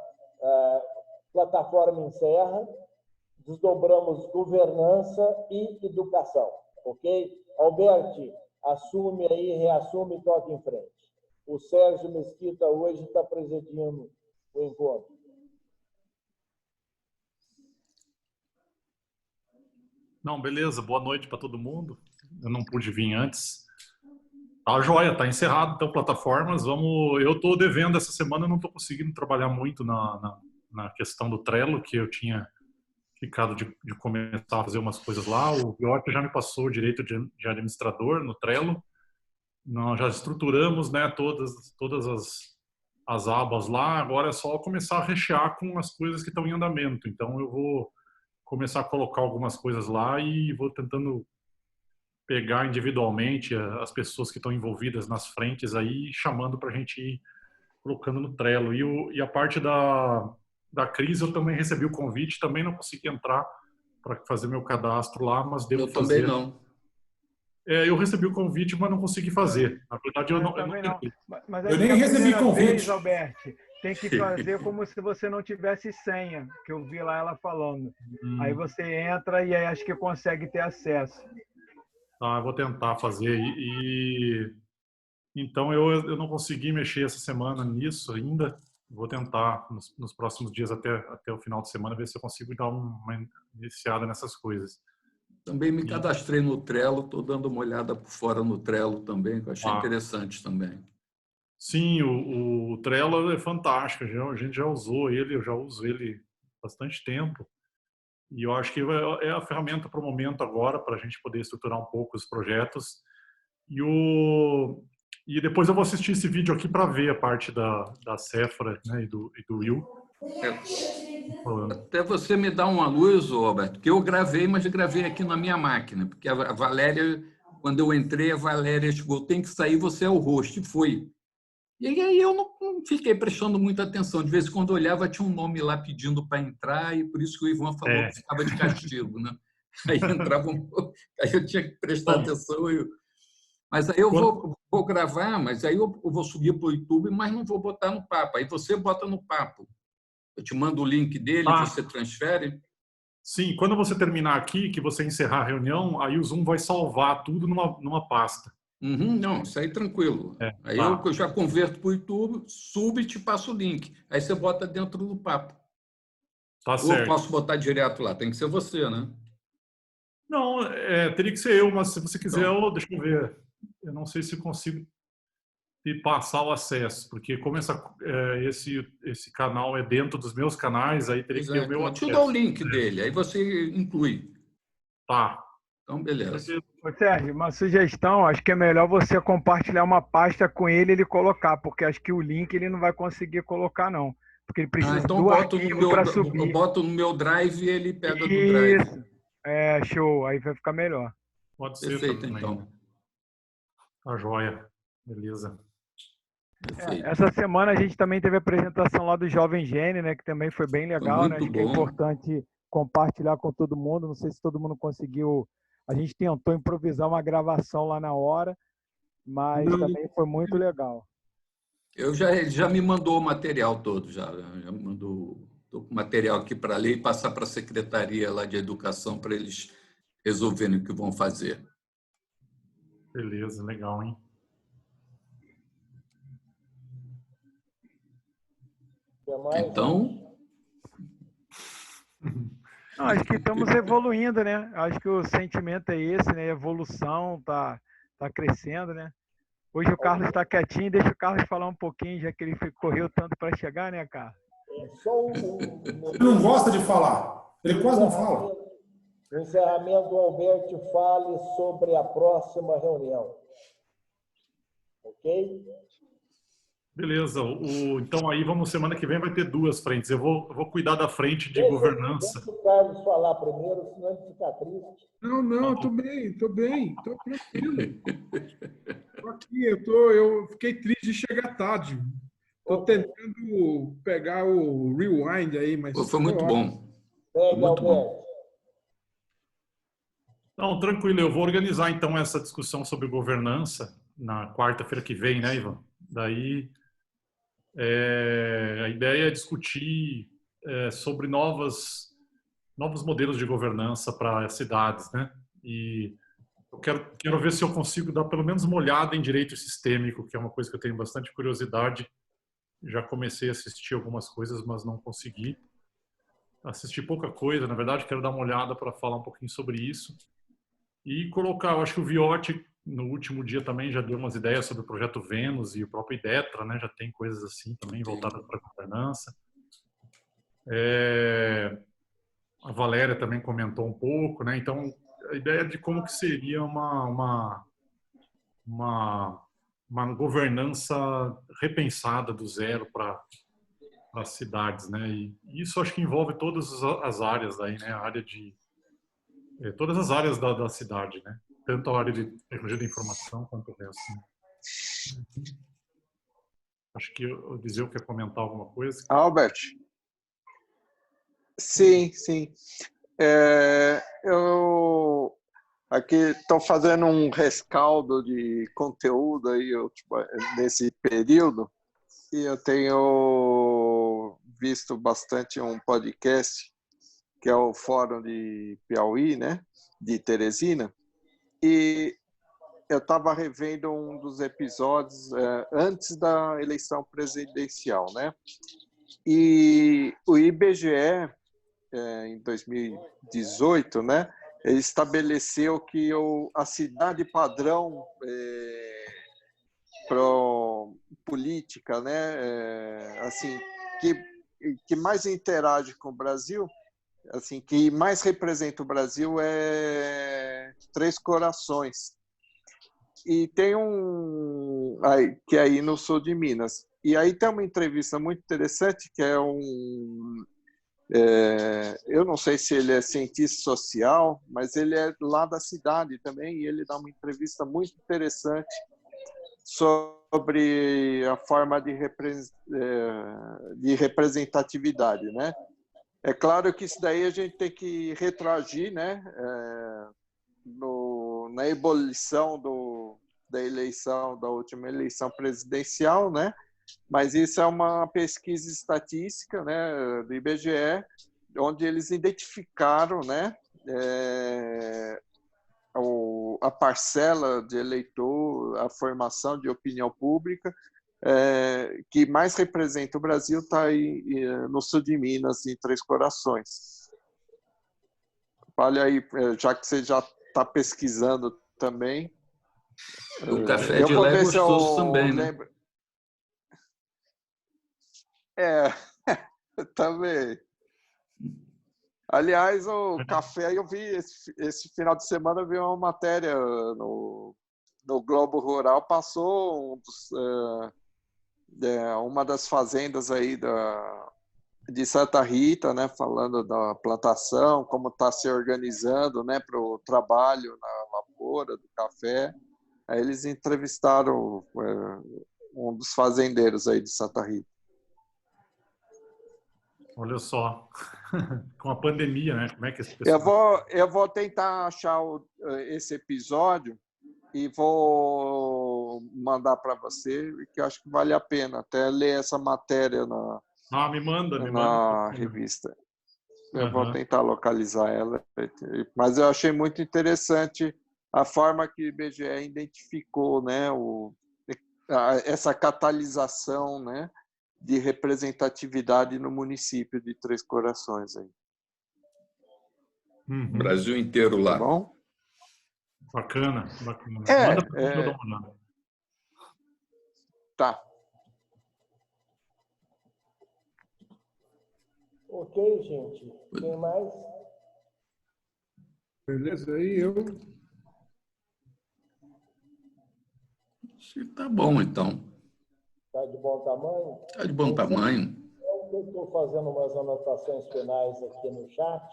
encerra, desdobramos governança e educação, ok? Alberti, assume aí, reassume e toca em frente. O Sérgio Mesquita hoje está presidindo o encontro.
Não, beleza. Boa noite para todo mundo. Eu não pude vir antes. Tá joia, tá encerrado. Então, plataformas, vamos... Eu estou devendo essa semana, eu não estou conseguindo trabalhar muito na questão do Trello, que eu tinha ficado de começar a fazer umas coisas lá. O Bjork já me passou o direito de administrador no Trello. Nós já estruturamos, né, todas as abas lá. Agora é só começar a rechear com as coisas que estão em andamento. Então, eu vou começar a colocar algumas coisas lá e vou tentando pegar individualmente as pessoas que estão envolvidas nas frentes aí, chamando para a gente ir colocando no Trello. E a parte da crise, eu também recebi o convite, também não consegui entrar para fazer meu cadastro lá, mas devo fazer.
Eu também não.
Eu recebi o convite, mas não consegui fazer. Na verdade, eu não.
Mas
eu nem recebi convite.
Alberti, tem que fazer como se você não tivesse senha, que eu vi lá ela falando. Aí você entra e aí acho que consegue ter acesso.
Tá, eu vou tentar fazer. Então, eu não consegui mexer essa semana nisso ainda. Vou tentar, nos próximos dias, até o final de semana, ver se eu consigo dar uma iniciada nessas coisas.
Também me cadastrei no Trello, estou dando uma olhada por fora no Trello também, que eu achei interessante também.
Sim, o Trello é fantástico, a gente já usou ele, eu já uso ele há bastante tempo. E eu acho que é a ferramenta para o momento agora, para a gente poder estruturar um pouco os projetos. E depois eu vou assistir esse vídeo aqui para ver a parte da Sephora, né, e do Will.
Até você me dá uma luz, Roberto, que eu gravei, mas gravei aqui na minha máquina, porque a Valéria, quando eu entrei, a Valéria chegou, tem que sair, você é o host, e foi. E aí eu não fiquei prestando muita atenção. De vez em quando eu olhava, tinha um nome lá pedindo para entrar, e por isso que o Ivan falou que ficava de castigo, né? Aí entrava aí eu tinha que prestar atenção. Mas aí eu vou gravar, mas aí eu vou subir para o YouTube, mas não vou botar no papo. Aí você bota no papo. Eu te mando o link dele, você transfere?
Sim, quando você terminar aqui, que você encerrar a reunião, aí o Zoom vai salvar tudo numa pasta.
Não, isso aí tranquilo. Aí eu já converto para o YouTube, subo e te passo o link. Aí você bota dentro do papo.
Tá
Ou
certo.
posso botar direto lá? Tem que ser você, né?
Não, teria que ser eu, mas se você quiser,
Então.
deixa eu ver. Eu não sei se consigo te passar o acesso, porque como esse canal é dentro dos meus canais, aí teria que ter o meu
Eu te dou o
acesso.
link dele, aí você inclui.
Tá.
Então, beleza.
Ô, Sérgio, uma sugestão, acho que é melhor você compartilhar uma pasta com ele e ele colocar, porque acho que o link ele não vai conseguir colocar, não. Porque ele precisa
Então
do
boto no
arquivo para subir.
eu boto no meu drive e ele pega do drive.
Isso. Show. Aí vai ficar melhor.
Pode ser
Perfeito,
também.
então.
Tá joia. Beleza.
Essa semana a gente também teve a apresentação lá do Jovem Gênio, né? Que também foi bem legal,
Foi
né?
muito
Acho que é
bom.
importante compartilhar com todo mundo. Não sei se todo mundo conseguiu. A gente tentou improvisar uma gravação lá na hora, mas também foi muito legal.
Já me mandou o material todo, já me mandou. Estou com o material aqui para ler e passar para a secretaria lá de educação para eles resolverem o que vão fazer.
Beleza, legal, hein?
Então,
não, acho que estamos evoluindo, né? Acho que o sentimento é esse, né? A evolução tá crescendo, né? Hoje o Carlos está quietinho, deixa o Carlos falar um pouquinho, já que ele correu tanto para chegar, né, Carlos?
Ele não gosta de falar. Ele quase não fala.
No encerramento, o Alberto fale sobre a próxima reunião. Ok?
Beleza. Então aí semana que vem vai ter 2 frentes. Eu vou cuidar da frente de governança.
Deixa o Carlos falar primeiro, senão ele fica triste.
Não, tô bem, tô tranquilo. Tô aqui, eu fiquei triste de chegar tarde. Tô tentando pegar o rewind aí, mas
foi muito bom.
Muito bom.
Não, tranquilo. Eu vou organizar então essa discussão sobre governança na quarta-feira que vem, né, Ivan? Daí a ideia é discutir sobre novos modelos de governança para as cidades, né? E eu quero ver se eu consigo dar pelo menos uma olhada em direito sistêmico, que é uma coisa que eu tenho bastante curiosidade. Já comecei a assistir algumas coisas, mas não consegui. Assisti pouca coisa, na verdade, quero dar uma olhada para falar um pouquinho sobre isso. E colocar, eu acho que o Viotti, no último dia também, já deu umas ideias sobre o projeto Vênus e o próprio IDETRA, né? Já tem coisas assim também voltadas para a governança. A Valéria também comentou um pouco, né? Então, a ideia de como que seria uma governança repensada do zero para as cidades, né? E isso acho que envolve todas as áreas aí, né? A área de todas as áreas da cidade, né? Tanto a área de tecnologia da informação quanto o resto. Né? Acho que o Eliseu quer comentar alguma coisa.
Albert. Sim. Eu aqui estou fazendo um rescaldo de conteúdo aí nesse período e eu tenho visto bastante um podcast que é o Fórum de Piauí, né, de Teresina, e eu estava revendo um dos episódios antes da eleição presidencial, né, e o IBGE, em 2018, né, ele estabeleceu que a cidade padrão política, né, assim, que mais interage com o Brasil, assim, que mais representa o Brasil é Três Corações. E tem que é aí no sul de Minas. E aí tem uma entrevista muito interessante que é eu não sei se ele é cientista social, mas ele é lá da cidade também, e ele dá uma entrevista muito interessante sobre a forma de representatividade, né? É claro que isso daí a gente tem que retroagir, né? Na ebulição da última eleição presidencial, né? Mas isso é uma pesquisa estatística, né, do IBGE, onde eles identificaram, né, a parcela de eleitor, a formação de opinião pública, que mais representa o Brasil está aí no sul de Minas, em Três Corações. Olha aí, já que você já está pesquisando também.
O café de lá é gostoso também, né?
Também. Aliás, o café, eu vi esse final de semana, eu vi uma matéria no Globo Rural, passou uma das fazendas aí de Santa Rita, né, falando da plantação, como está se organizando, né, para o trabalho na lavoura do café. Aí eles entrevistaram um dos fazendeiros aí de Santa Rita.
Olha só, com a pandemia, né? Como é que esse pessoal...
Eu vou tentar achar esse episódio e vou mandar para você, que eu acho que vale a pena até ler essa matéria
me manda.
Revista. Eu vou tentar localizar ela, mas eu achei muito interessante a forma que o IBGE identificou, né, essa catalisação, né, de representatividade no município de Três Corações. Aí.
Brasil inteiro lá.
Tá bom?
Bacana. Manda para eu dar uma olhada.
Tá.
Ok, gente. Tem mais?
Beleza, aí eu...
Acho que tá bom, então.
Está de bom tamanho?
Está de bom tamanho.
Eu estou fazendo umas anotações finais aqui no chat.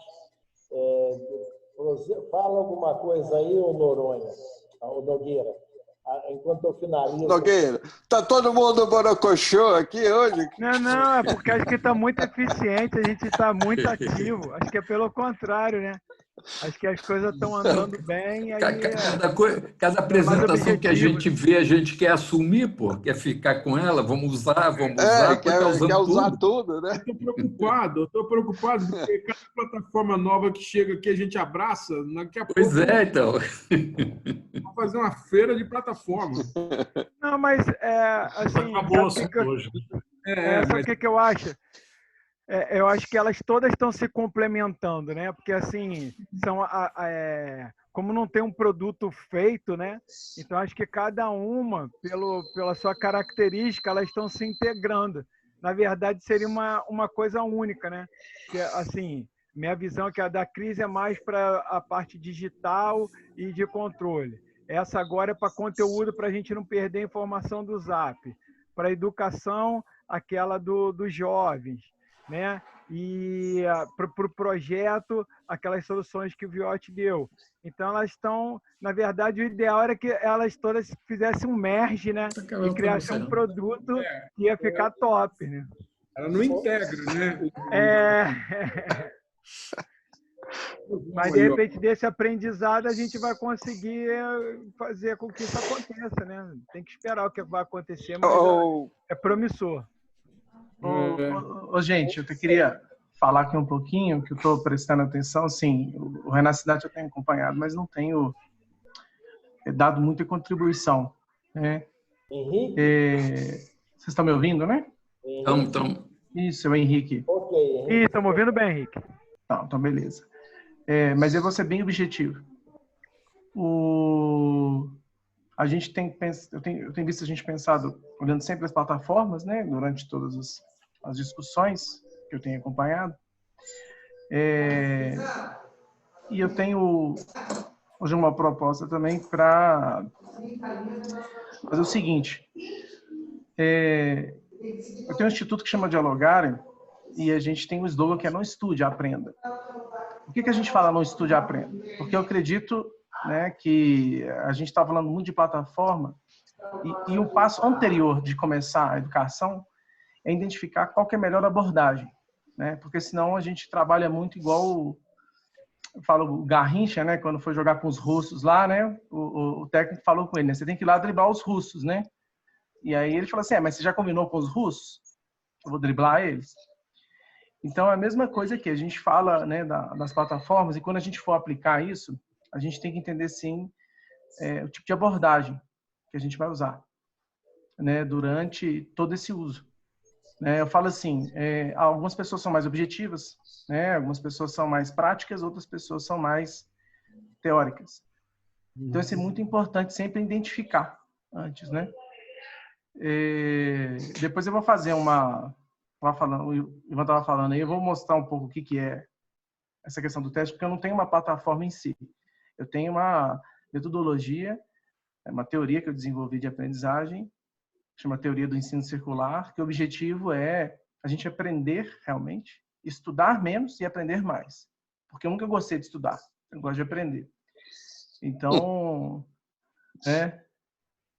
Fala alguma coisa aí, ô Noronha, ô Nogueira, enquanto eu finalizo.
Nogueira, tá todo mundo borocochô aqui hoje?
Não, é porque acho que está muito eficiente, a gente está muito ativo. Acho que é pelo contrário, né? Acho que as coisas estão andando bem. Aí
cada apresentação que a gente vê, a gente quer assumir, pô, quer ficar com ela, vamos usar,
quer usar tudo, né?
Eu estou preocupado porque cada plataforma nova que chega aqui a gente abraça, daqui a pouco...
Pois é, então.
Vamos fazer uma feira de plataforma.
Não, mas assim... Sabe o que eu acho? Eu acho que elas todas estão se complementando, né? Porque, assim, como não tem um produto feito, né? Então, acho que cada uma, pela sua característica, elas estão se integrando. Na verdade, seria uma coisa única, né? Que, assim, minha visão é que a da crise é mais para a parte digital e de controle. Essa agora é para conteúdo, para a gente não perder a informação do Zap. Para a educação, aquela dos jovens. Né? E para o projeto, aquelas soluções que o Viotti deu. Então, elas estão... Na verdade, o ideal era que elas todas fizessem um merge, né? E criassem um produto que ia ficar top. Né?
Ela não integra, né?
Mas, de repente, desse aprendizado, a gente vai conseguir fazer com que isso aconteça. Né? Tem que esperar o que vai acontecer, mas é promissor.
Gente, eu queria falar aqui um pouquinho, que eu estou prestando atenção. Sim, o Renascidade eu tenho acompanhado, mas não tenho dado muita contribuição. Né?
Henrique?
Vocês estão me ouvindo, né?
Estamos.
Isso, é o Henrique.
Ok, Henrique.
Estamos ouvindo bem, Henrique.
Então, beleza. Mas eu vou ser bem objetivo. A gente eu tenho visto a gente pensado, olhando sempre as plataformas, né, durante todas as discussões que eu tenho acompanhado. E eu tenho hoje uma proposta também para fazer o seguinte. Eu tenho um instituto que chama Dialogarem e a gente tem um slogan que é não estude, aprenda. Por que a gente fala não estude, aprenda? Porque eu acredito, né, que a gente está falando muito de plataforma e o passo anterior de começar a educação é identificar qual que é a melhor abordagem, né? Porque senão a gente trabalha muito igual eu falo o Garrincha, né? Quando foi jogar com os russos lá, né? O técnico falou com ele, né? Você tem que ir lá driblar os russos, né? E aí ele falou assim, mas você já combinou com os russos? Eu vou driblar eles. Então é a mesma coisa que a gente fala, né, das plataformas, e quando a gente for aplicar isso, a gente tem que entender sim o tipo de abordagem que a gente vai usar. né, durante todo esse uso. Eu falo assim, algumas pessoas são mais objetivas, né, algumas pessoas são mais práticas, outras pessoas são mais teóricas. Então, isso é muito importante sempre identificar antes, né? Depois eu vou fazer o Ivan estava falando aí, eu vou mostrar um pouco o que é essa questão do teste, porque eu não tenho uma plataforma em si. Eu tenho uma metodologia, uma teoria que eu desenvolvi de aprendizagem, chama Teoria do Ensino Circular, que o objetivo é a gente aprender realmente, estudar menos e aprender mais. Porque eu nunca gostei de estudar, eu gosto de aprender. Então,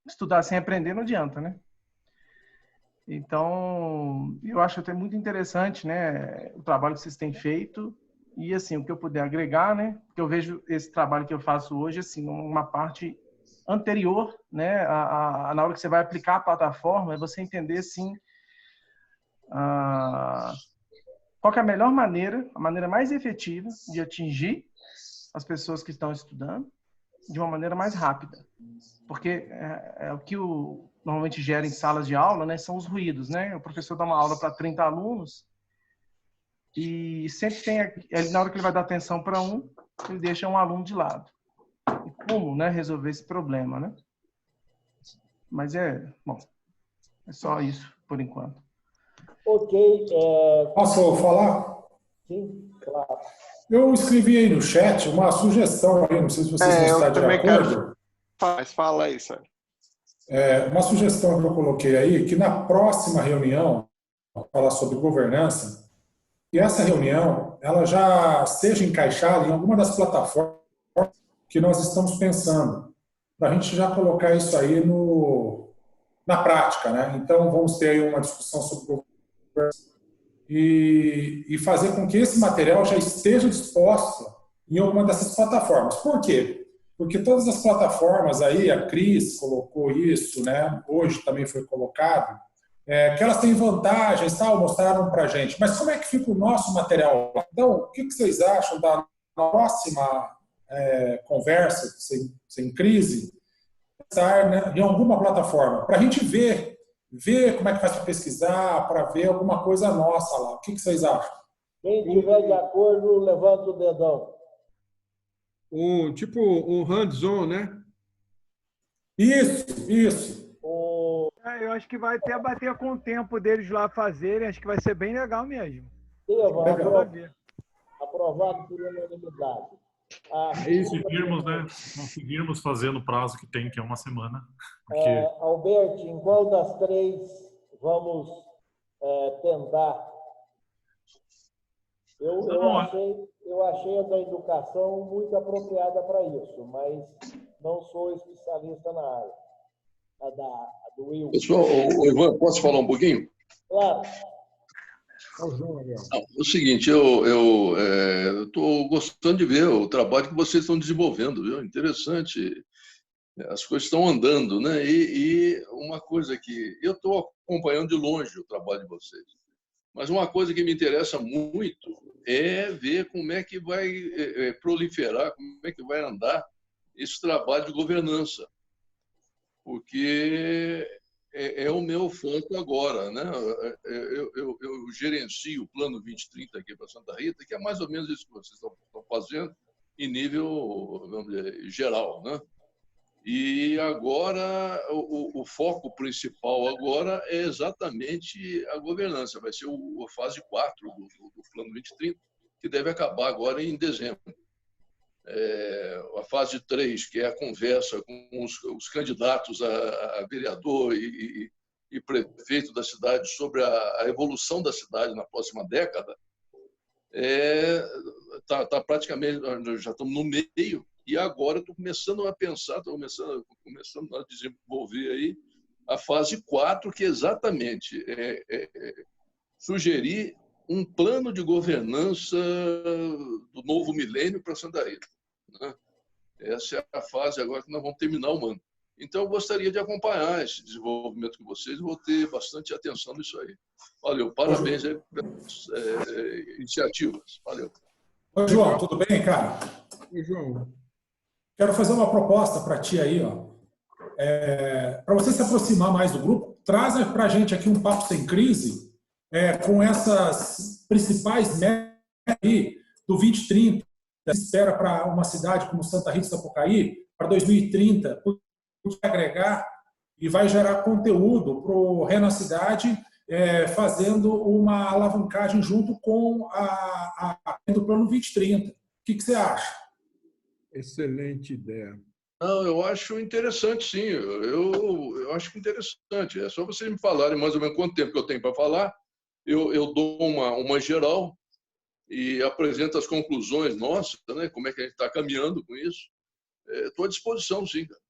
estudar sem aprender não adianta, né? Então, eu acho até muito interessante, né, o trabalho que vocês têm feito e, assim, o que eu puder agregar, né, porque eu vejo esse trabalho que eu faço hoje, assim, uma parte anterior, né, na hora que você vai aplicar a plataforma, é você entender, assim, qual que é a melhor maneira, a maneira mais efetiva de atingir as pessoas que estão estudando de uma maneira mais rápida. Porque o que normalmente gera em salas de aula, né, são os ruídos, né? O professor dá uma aula para 30 alunos e sempre tem, na hora que ele vai dar atenção para um, ele deixa um aluno de lado. E como, né, resolver esse problema, né? Mas bom, é só isso por enquanto.
Ok.
Posso falar?
Sim, claro.
Eu escrevi aí no chat uma sugestão aí, não sei se vocês vão estar de acordo.
Fala aí, Sérgio.
Uma sugestão que eu coloquei aí, que na próxima reunião, falar sobre governança, que essa reunião ela já seja encaixada em alguma das plataformas que nós estamos pensando, para a gente já colocar isso aí na prática, né? Então, vamos ter aí uma discussão sobre governança e fazer com que esse material já esteja disposto em alguma dessas plataformas. Por quê? Porque todas as plataformas aí, a Cris colocou isso, né? Hoje também foi colocado, que elas têm vantagens, tal, mostraram para a gente. Mas como é que fica o nosso material? Então, o que vocês acham da próxima conversa, sem crise, estar, né, em alguma plataforma, para a gente ver como é que faz para pesquisar, para ver alguma coisa nossa lá. O que vocês acham?
Quem estiver de acordo, levanta o dedão.
Tipo um hands-on, né?
Isso.
Eu acho que vai até bater com o tempo deles lá fazerem, acho que vai ser bem legal mesmo.
Sim, aprovado por unanimidade.
Conseguirmos fazer no prazo que tem, que é uma semana. Porque...
Alberto, em qual das três vamos tentar? Eu achei a da educação muito apropriada para isso, mas não sou especialista na área. A do Will.
Pessoal, Ivan, posso falar um pouquinho?
Claro.
É o seguinte, eu estou gostando de ver o trabalho que vocês estão desenvolvendo, viu? Interessante. As coisas estão andando, né? E uma coisa que eu estou acompanhando de longe o trabalho de vocês, mas uma coisa que me interessa muito é ver como é que vai proliferar, como é que vai andar esse trabalho de governança, porque é o meu foco agora, né? Eu gerencio o Plano 2030 aqui para Santa Rita, que é mais ou menos isso que vocês estão fazendo em nível, vamos dizer, geral, né? E agora o foco principal agora é exatamente a governança. Vai ser a fase 4 do Plano 2030, que deve acabar agora em dezembro. A fase 3, que é a conversa com os candidatos a vereador e prefeito da cidade sobre a evolução da cidade na próxima década, tá praticamente, já estamos no meio, e agora estou começando a pensar, começando a desenvolver aí a fase 4, que é exatamente sugerir um plano de governança do novo milênio para Santa Rita, né? Essa é a fase agora que nós vamos terminar o ano. Então, eu gostaria de acompanhar esse desenvolvimento com vocês e vou ter bastante atenção nisso aí. Valeu, parabéns aí pelas iniciativas. Valeu.
Oi, João, tudo bem, cara?
Oi, João.
Quero fazer uma proposta para ti aí, ó. Para você se aproximar mais do grupo, traz para a gente aqui um Papo Sem Crise com essas principais metas aí do 2030, espera para uma cidade como Santa Rita do Sapucaí, para 2030, vai agregar e vai gerar conteúdo para o Rena Cidade, fazendo uma alavancagem junto com do Plano 2030. O que você acha?
Excelente ideia.
Não, eu acho interessante, sim. Eu acho interessante. É só vocês me falarem mais ou menos quanto tempo que eu tenho para falar. Eu dou uma geral e apresento as conclusões nossas, né? Como é que a gente está caminhando com isso. Estou à disposição, sim, cara.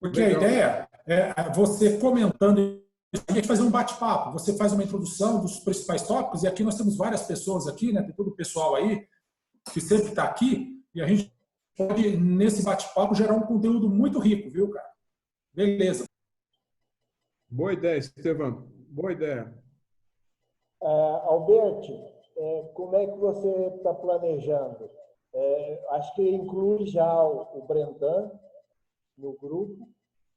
Porque a ideia é você comentando, a gente fazer um bate-papo. Você faz uma introdução dos principais tópicos, e aqui nós temos várias pessoas aqui, né? Tem todo o pessoal aí que sempre está aqui, e a gente pode, nesse bate-papo, gerar um conteúdo muito rico, viu, cara? Beleza.
Boa ideia, Estevão. Boa ideia.
Alberto, como é que você está planejando? Acho que inclui já o Brendan no grupo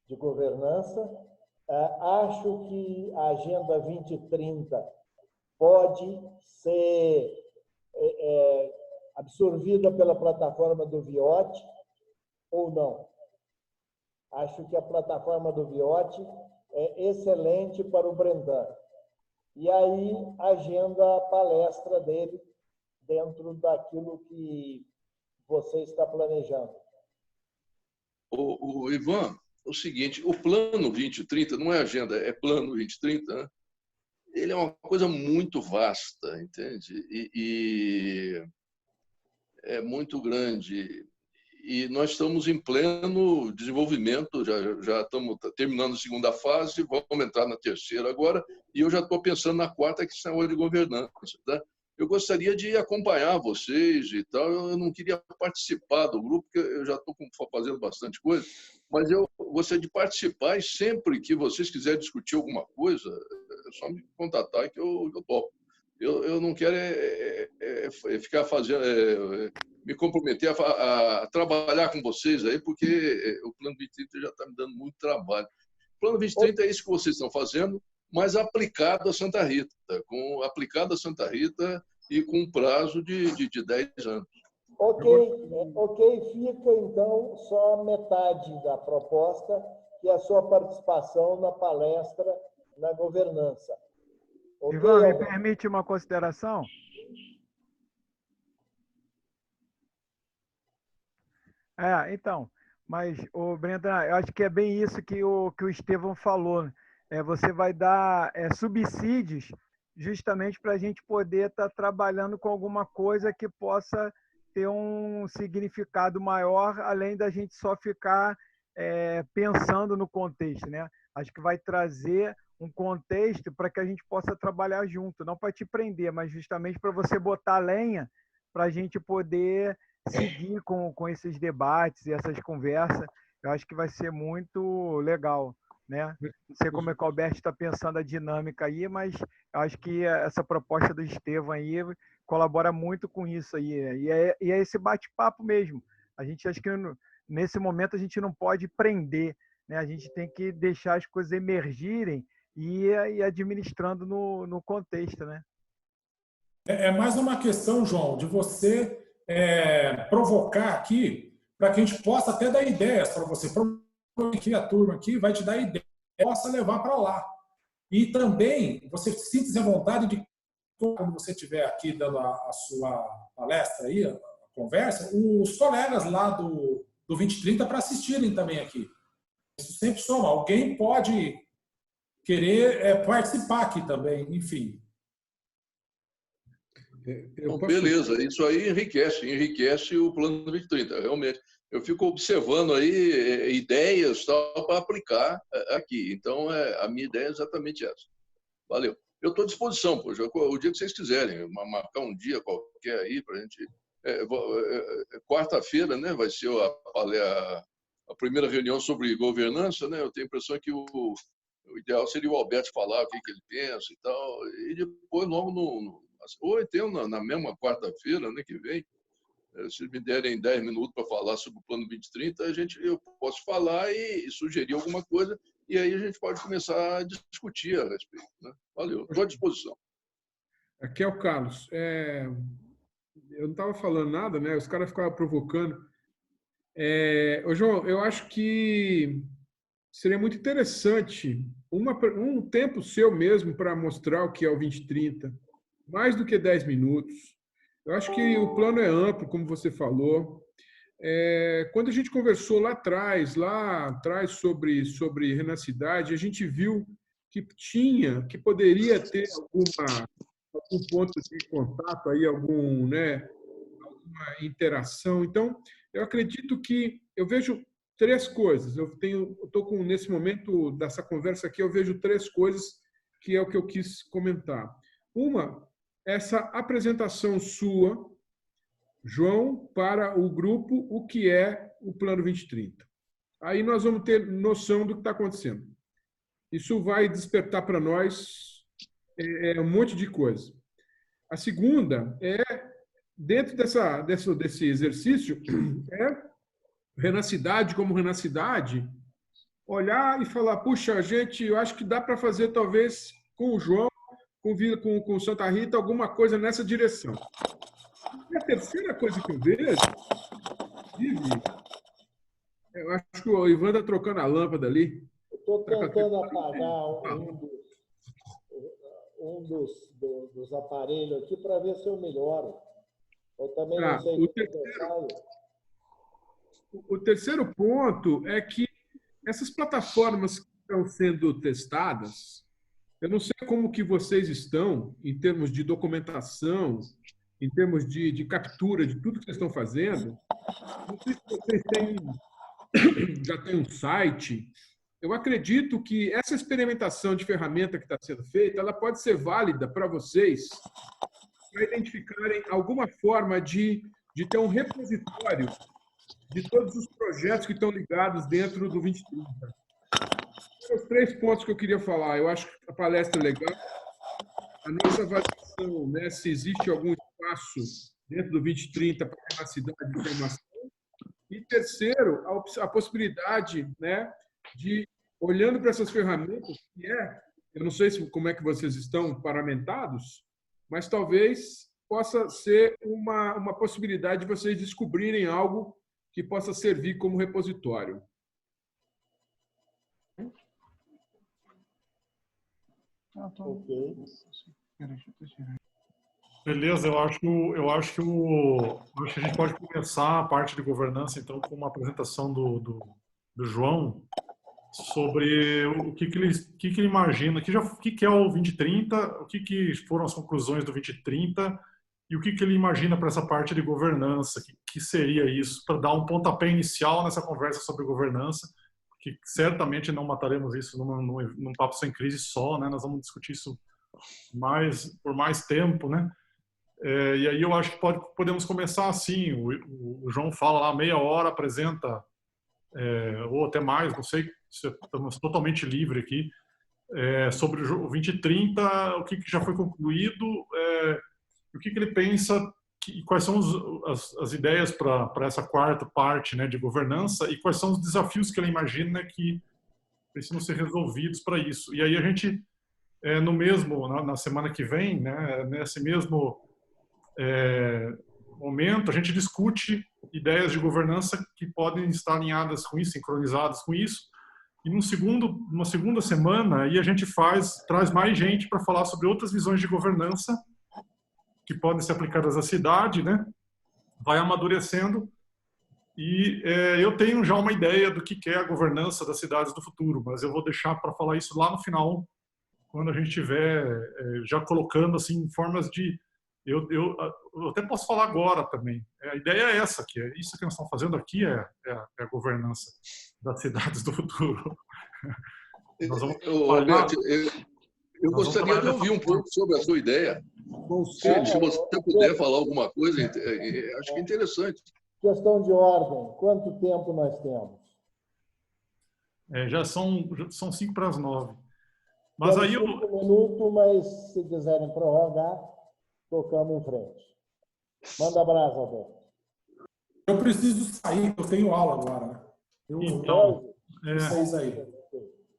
de governança. Acho que a Agenda 2030 pode ser absorvida pela plataforma do Viotti ou não. Acho que a plataforma do Viotti é excelente para o Brendan. E aí, agenda a palestra dele dentro daquilo que você está planejando.
O Ivan, é o seguinte, o Plano 2030 não é agenda, é Plano 2030, né? Ele é uma coisa muito vasta, entende? E é muito grande. E nós estamos em pleno desenvolvimento, já estamos terminando a segunda fase, vamos entrar na terceira agora, e eu já estou pensando na quarta, que é a de governança. Tá? Eu gostaria de acompanhar vocês e tal, eu não queria participar do grupo, porque eu já estou fazendo bastante coisa, mas eu gostaria de participar, e sempre que vocês quiserem discutir alguma coisa, é só me contatar que eu topo. Eu não quero ficar fazendo... me comprometer a trabalhar com vocês aí, porque o Plano 2030 já está me dando muito trabalho. O Plano 2030 é isso que vocês estão fazendo, mas aplicado a Santa Rita, aplicado a Santa Rita e com um prazo de 10 anos.
Ok, fica então só metade da proposta, que é a sua participação na palestra na governança. Okay,
Ivan, me permite uma consideração? Então, mas, Brenda, eu acho que é bem isso que o Estevão falou. Né? Você vai dar subsídios justamente para a gente poder estar trabalhando com alguma coisa que possa ter um significado maior, além da gente só ficar pensando no contexto. Né? Acho que vai trazer um contexto para que a gente possa trabalhar junto, não para te prender, mas justamente para você botar lenha para a gente poder seguir com esses debates e essas conversas. Eu acho que vai ser muito legal, né? Não sei como é que o Alberto está pensando a dinâmica aí, mas eu acho que essa proposta do Estevão aí colabora muito com isso aí. E é esse bate-papo mesmo. A gente acha que nesse momento a gente não pode prender, né? A gente tem que deixar as coisas emergirem e ir administrando no contexto, né?
É mais uma questão, João, de você provocar aqui para que a gente possa até dar ideias para você. Aqui a turma aqui vai te dar ideias, possa levar para lá. E também você sinta-se à vontade de, quando você estiver aqui dando a sua palestra aí, a conversa, os colegas lá do 2030 para assistirem também aqui. Isso sempre soma. Alguém pode querer participar aqui também, enfim.
Beleza, isso aí enriquece o Plano 2030, realmente. Eu fico observando aí ideias para aplicar aqui. Então, a minha ideia é exatamente essa. Valeu. Eu estou à disposição, poxa, o dia que vocês quiserem, marcar um dia qualquer aí para a gente... quarta-feira, né, vai ser a primeira reunião sobre governança, né? Eu tenho a impressão que o ideal seria o Alberto falar o que ele pensa e tal, e depois logo ou então na mesma quarta-feira, né, que vem, se me derem 10 minutos para falar sobre o Plano 2030, eu posso falar e sugerir alguma coisa e aí a gente pode começar a discutir a respeito. Né? Valeu, estou à disposição.
Aqui é o Carlos. Eu não estava falando nada, né? Os caras ficavam provocando. Ô, João, eu acho que seria muito interessante um tempo seu mesmo para mostrar o que é o 2030, mais do que 10 minutos. Eu acho que o plano é amplo, como você falou. Quando a gente conversou lá atrás sobre Renacidade, a gente viu que poderia ter algum ponto de contato aí, alguma interação. Então, eu acredito que eu vejo três coisas. Nesse momento dessa conversa aqui, eu vejo três coisas que é o que eu quis comentar. Uma, essa apresentação sua, João, para o grupo, o que é o Plano 2030. Aí nós vamos ter noção do que está acontecendo. Isso vai despertar para nós um monte de coisa. A segunda dentro desse exercício, Renacidade como Renacidade, olhar e falar, puxa, eu acho que dá para fazer, talvez, com o João, com Santa Rita, alguma coisa nessa direção. E a terceira coisa que eu vejo, eu acho que o Ivan está trocando a lâmpada ali.
Eu estou tentando apagar um dos aparelhos aqui para ver se eu melhoro. Eu também não sei
o terceiro ponto é que essas plataformas que estão sendo testadas, eu não sei como que vocês estão em termos de documentação, em termos de captura de tudo que vocês estão fazendo. Não sei se vocês já têm um site. Eu acredito que essa experimentação de ferramenta que está sendo feita, ela pode ser válida para vocês, para identificarem alguma forma de ter um repositório de todos os projetos que estão ligados dentro do 2030. Os três pontos que eu queria falar. Eu acho que a palestra é legal. A nossa avaliação, né, se existe algum espaço dentro do 2030 para a cidade de informação. E terceiro, a possibilidade, né, de, olhando para essas ferramentas, eu não sei como é que vocês estão paramentados, mas talvez possa ser uma possibilidade de vocês descobrirem algo que possa servir como repositório.
Beleza, eu acho que a gente pode começar a parte de governança, então, com uma apresentação do João sobre o que ele imagina, o que é o 2030, o que foram as conclusões do 2030 e o que ele imagina para essa parte de governança, que seria isso, para dar um pontapé inicial nessa conversa sobre governança, que certamente não mataremos isso num papo sem crise só, né? Nós vamos discutir isso por mais tempo, né? E aí eu acho que podemos começar assim. O João fala lá meia hora, apresenta, ou até mais, não sei, estamos totalmente livre aqui, sobre o 2030, o que já foi concluído, o que ele pensa, quais são as ideias para essa quarta parte, né, de governança, e quais são os desafios que ele imagina que precisam ser resolvidos para isso. E aí a gente, na semana que vem, né, nesse mesmo momento, a gente discute ideias de governança que podem estar alinhadas com isso, sincronizadas com isso. E numa segunda semana, aí a gente traz mais gente para falar sobre outras visões de governança que podem ser aplicadas à cidade, né? Vai amadurecendo. E eu tenho já uma ideia do que é a governança das cidades do futuro, mas eu vou deixar para falar isso lá no final, quando a gente estiver já colocando assim formas de... Eu até posso falar agora também. A ideia é essa, que é isso que nós estamos fazendo aqui, é a governança das cidades do futuro. Nós vamos
Alberto, eu gostaria de ouvir um pouco sobre a sua ideia. Se você puder falar alguma coisa, acho que é interessante.
Questão de ordem, quanto tempo nós temos?
Já são 8:55. Mas aí
5 minutos, mas se quiserem prorrogar, tocamos em frente. Manda abraço, Alberto.
Eu preciso sair, eu tenho aula agora. Né?
Então,
vocês aí.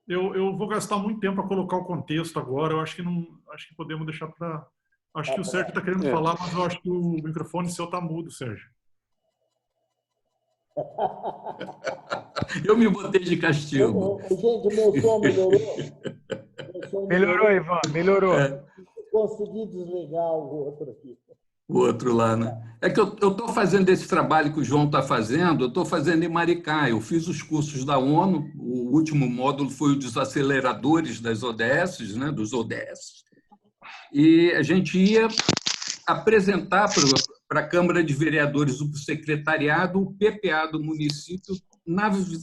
Eu vou gastar muito tempo para colocar o contexto agora. Eu acho que não, acho que podemos deixar para. Acho que o Sérgio está querendo falar, mas eu acho que o microfone seu está mudo, Sérgio.
Eu me botei de castigo.
Gente, meu som melhorou?
Melhorou, Ivan, melhorou.
Consegui desligar o outro aqui.
O outro lá, né? É que eu estou fazendo esse trabalho que o João está fazendo, eu estou fazendo em Maricá. Eu fiz os cursos da ONU, o último módulo foi o dos aceleradores das ODS, né, dos ODS, e a gente ia apresentar para a Câmara de Vereadores do secretariado o PPA do município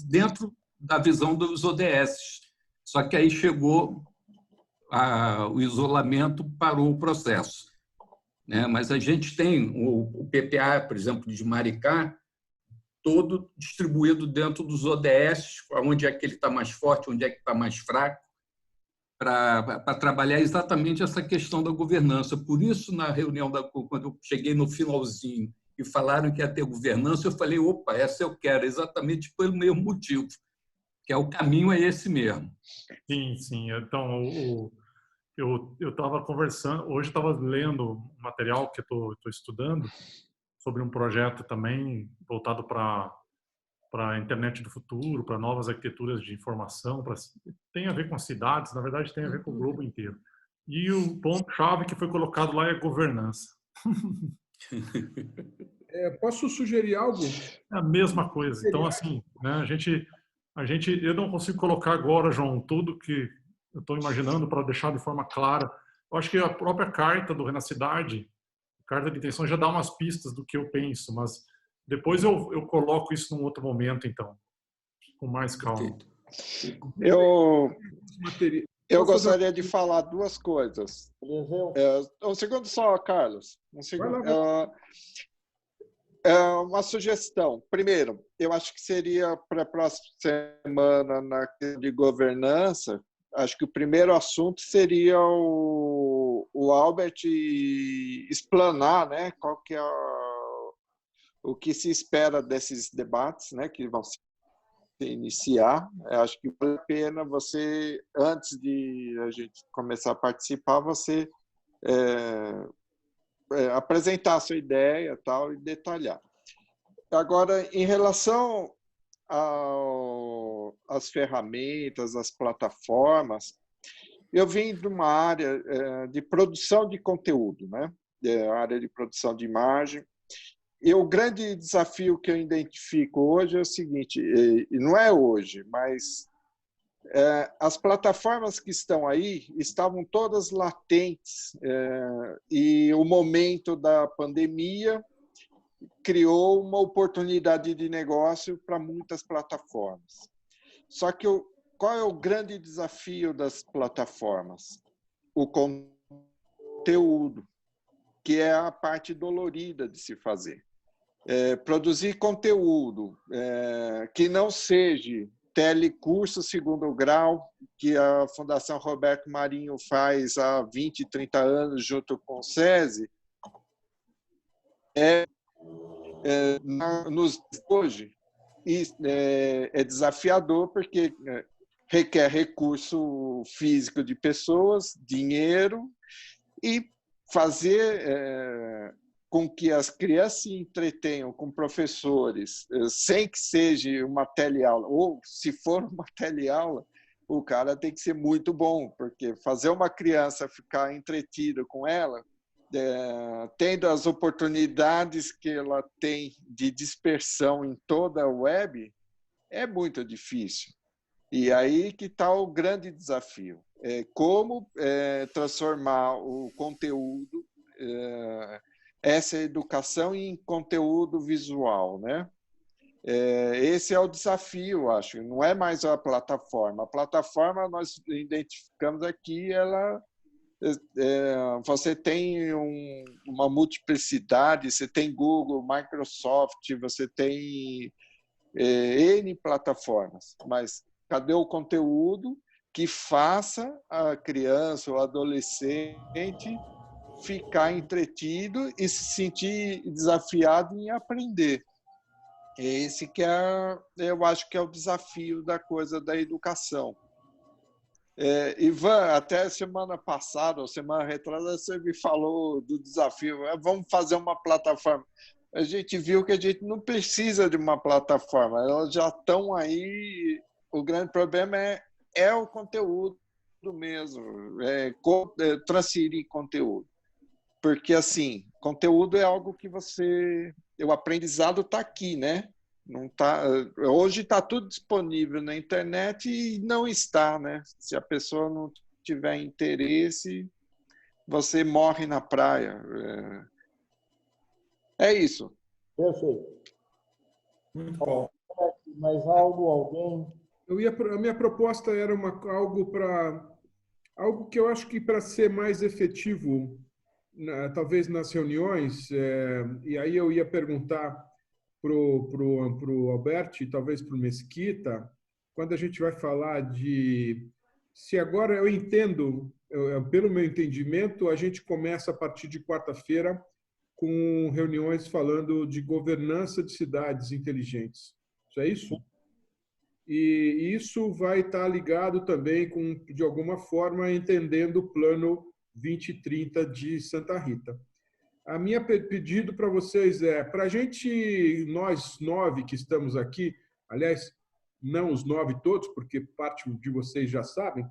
dentro da visão dos ODS. Só que aí chegou o isolamento, parou o processo. Né? Mas a gente tem o PPA, por exemplo, de Maricá, todo distribuído dentro dos ODS, onde é que ele está mais forte, onde é que está mais fraco, para trabalhar exatamente essa questão da governança. Por isso, na reunião, quando eu cheguei no finalzinho e falaram que ia ter governança, eu falei, opa, essa eu quero, exatamente pelo mesmo motivo, que o caminho é esse mesmo.
Sim, sim. Então, eu estava conversando, hoje estava lendo um material que estou estudando sobre um projeto também voltado para a internet do futuro, para novas arquiteturas de informação, tem a ver com cidades, na verdade tem a ver com o globo inteiro. E o ponto-chave que foi colocado lá é governança.
Posso sugerir algo?
É a mesma coisa. Então, assim, né, eu não consigo colocar agora, João, tudo que eu estou imaginando para deixar de forma clara. Eu acho que a própria carta do Renacidade, a carta de intenção, já dá umas pistas do que eu penso, mas depois eu coloco isso num outro momento, então, com mais calma.
Eu gostaria de falar duas coisas. Um segundo só, Carlos. Um segundo. Uma sugestão. Primeiro, eu acho que seria para a próxima semana, na questão de governança, acho que o primeiro assunto seria o Albert explanar, né, qual que é o que se espera desses debates, né, que vão se iniciar. Eu acho que vale a pena você, antes de a gente começar a participar, você apresentar a sua ideia tal, e detalhar. Agora, em relação às ferramentas, às plataformas, eu vim de uma área de produção de conteúdo, né? Área de produção de imagem. E o grande desafio que eu identifico hoje é o seguinte, e não é hoje, mas as plataformas que estão aí estavam todas latentes, e o momento da pandemia criou uma oportunidade de negócio para muitas plataformas. Só que qual é o grande desafio das plataformas? O conteúdo, que é a parte dolorida de se fazer. Produzir conteúdo que não seja telecurso segundo grau, que a Fundação Roberto Marinho faz há 20, 30 anos junto com o SESI, hoje é desafiador porque requer recurso físico de pessoas, dinheiro, e fazer com que as crianças se entretenham com professores, sem que seja uma teleaula, ou se for uma teleaula, o cara tem que ser muito bom, porque fazer uma criança ficar entretida com ela, tendo as oportunidades que ela tem de dispersão em toda a web, é muito difícil. E aí que está o grande desafio. Como transformar o conteúdo, essa educação em conteúdo visual, né? Esse é o desafio, acho. Não é mais a plataforma. A plataforma, nós identificamos aqui, você tem uma multiplicidade, você tem Google, Microsoft, você tem N plataformas, mas cadê o conteúdo que faça a criança ou adolescente ficar entretido e se sentir desafiado em aprender? Esse que eu acho que é o desafio da coisa da educação. Ivan, até semana passada, ou semana retrasada, você me falou do desafio. Vamos fazer uma plataforma. A gente viu que a gente não precisa de uma plataforma. Elas já estão aí. O grande problema é o conteúdo mesmo, transferir conteúdo. Porque, assim, conteúdo é algo que o aprendizado está aqui, né? Não tá, hoje está tudo disponível na internet e não está, né? Se a pessoa não tiver interesse, você morre na praia. É isso.
Perfeito.
Muito bom.
Mais alguém?
A minha proposta era algo que eu acho que para ser mais efetivo, talvez nas reuniões, e aí eu ia perguntar pro Alberti, talvez para o Mesquita, quando a gente vai falar se agora eu entendo, pelo meu entendimento, a gente começa a partir de quarta-feira com reuniões falando de governança de cidades inteligentes. Isso é isso? E isso vai estar ligado também com, de alguma forma, entendendo o plano 2030 de Santa Rita. A minha pedido para vocês para a gente, nós 9 que estamos aqui, aliás, não os 9 todos, porque parte de vocês já sabem,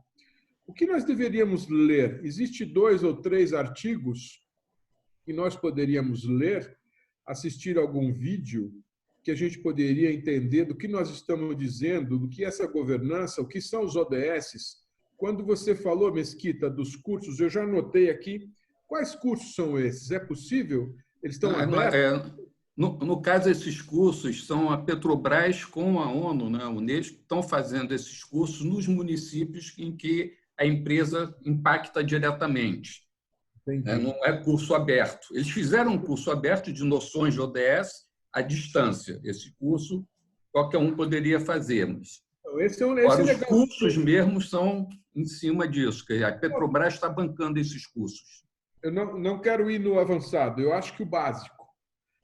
o que nós deveríamos ler? Existem 2 ou 3 artigos que nós poderíamos ler, assistir algum vídeo que a gente poderia entender do que nós estamos dizendo, do que é essa governança, o que são os ODS. Quando você falou, Mesquita, dos cursos, eu já anotei aqui. Quais cursos são esses? É possível? Eles estão abertos?
No caso, esses cursos são a Petrobras com a ONU, né, a Unesco, estão fazendo esses cursos nos municípios em que a empresa impacta diretamente. Não é curso aberto. Eles fizeram um curso aberto de noções de ODS à distância. Esse curso qualquer um poderia fazer. Mas agora, os cursos mesmos são em cima disso. Que a Petrobras está bancando esses cursos.
Eu não quero ir no avançado. Eu acho que o básico.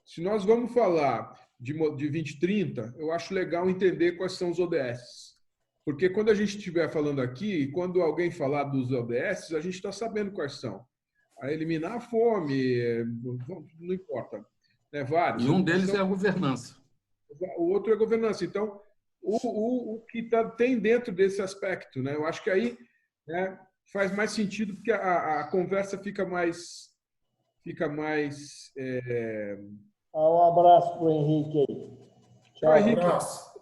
Se nós vamos falar de 2030, eu acho legal entender quais são os ODS. Porque quando a gente estiver falando aqui, quando alguém falar dos ODS, a gente está sabendo quais são. A eliminar a fome, não importa. Vários.
E um deles é a governança.
O outro é a governança. Então, o que tem dentro desse aspecto, né? Eu acho que aí faz mais sentido, porque a conversa fica mais...
Um abraço para o Henrique aí.
Tchau, Henrique.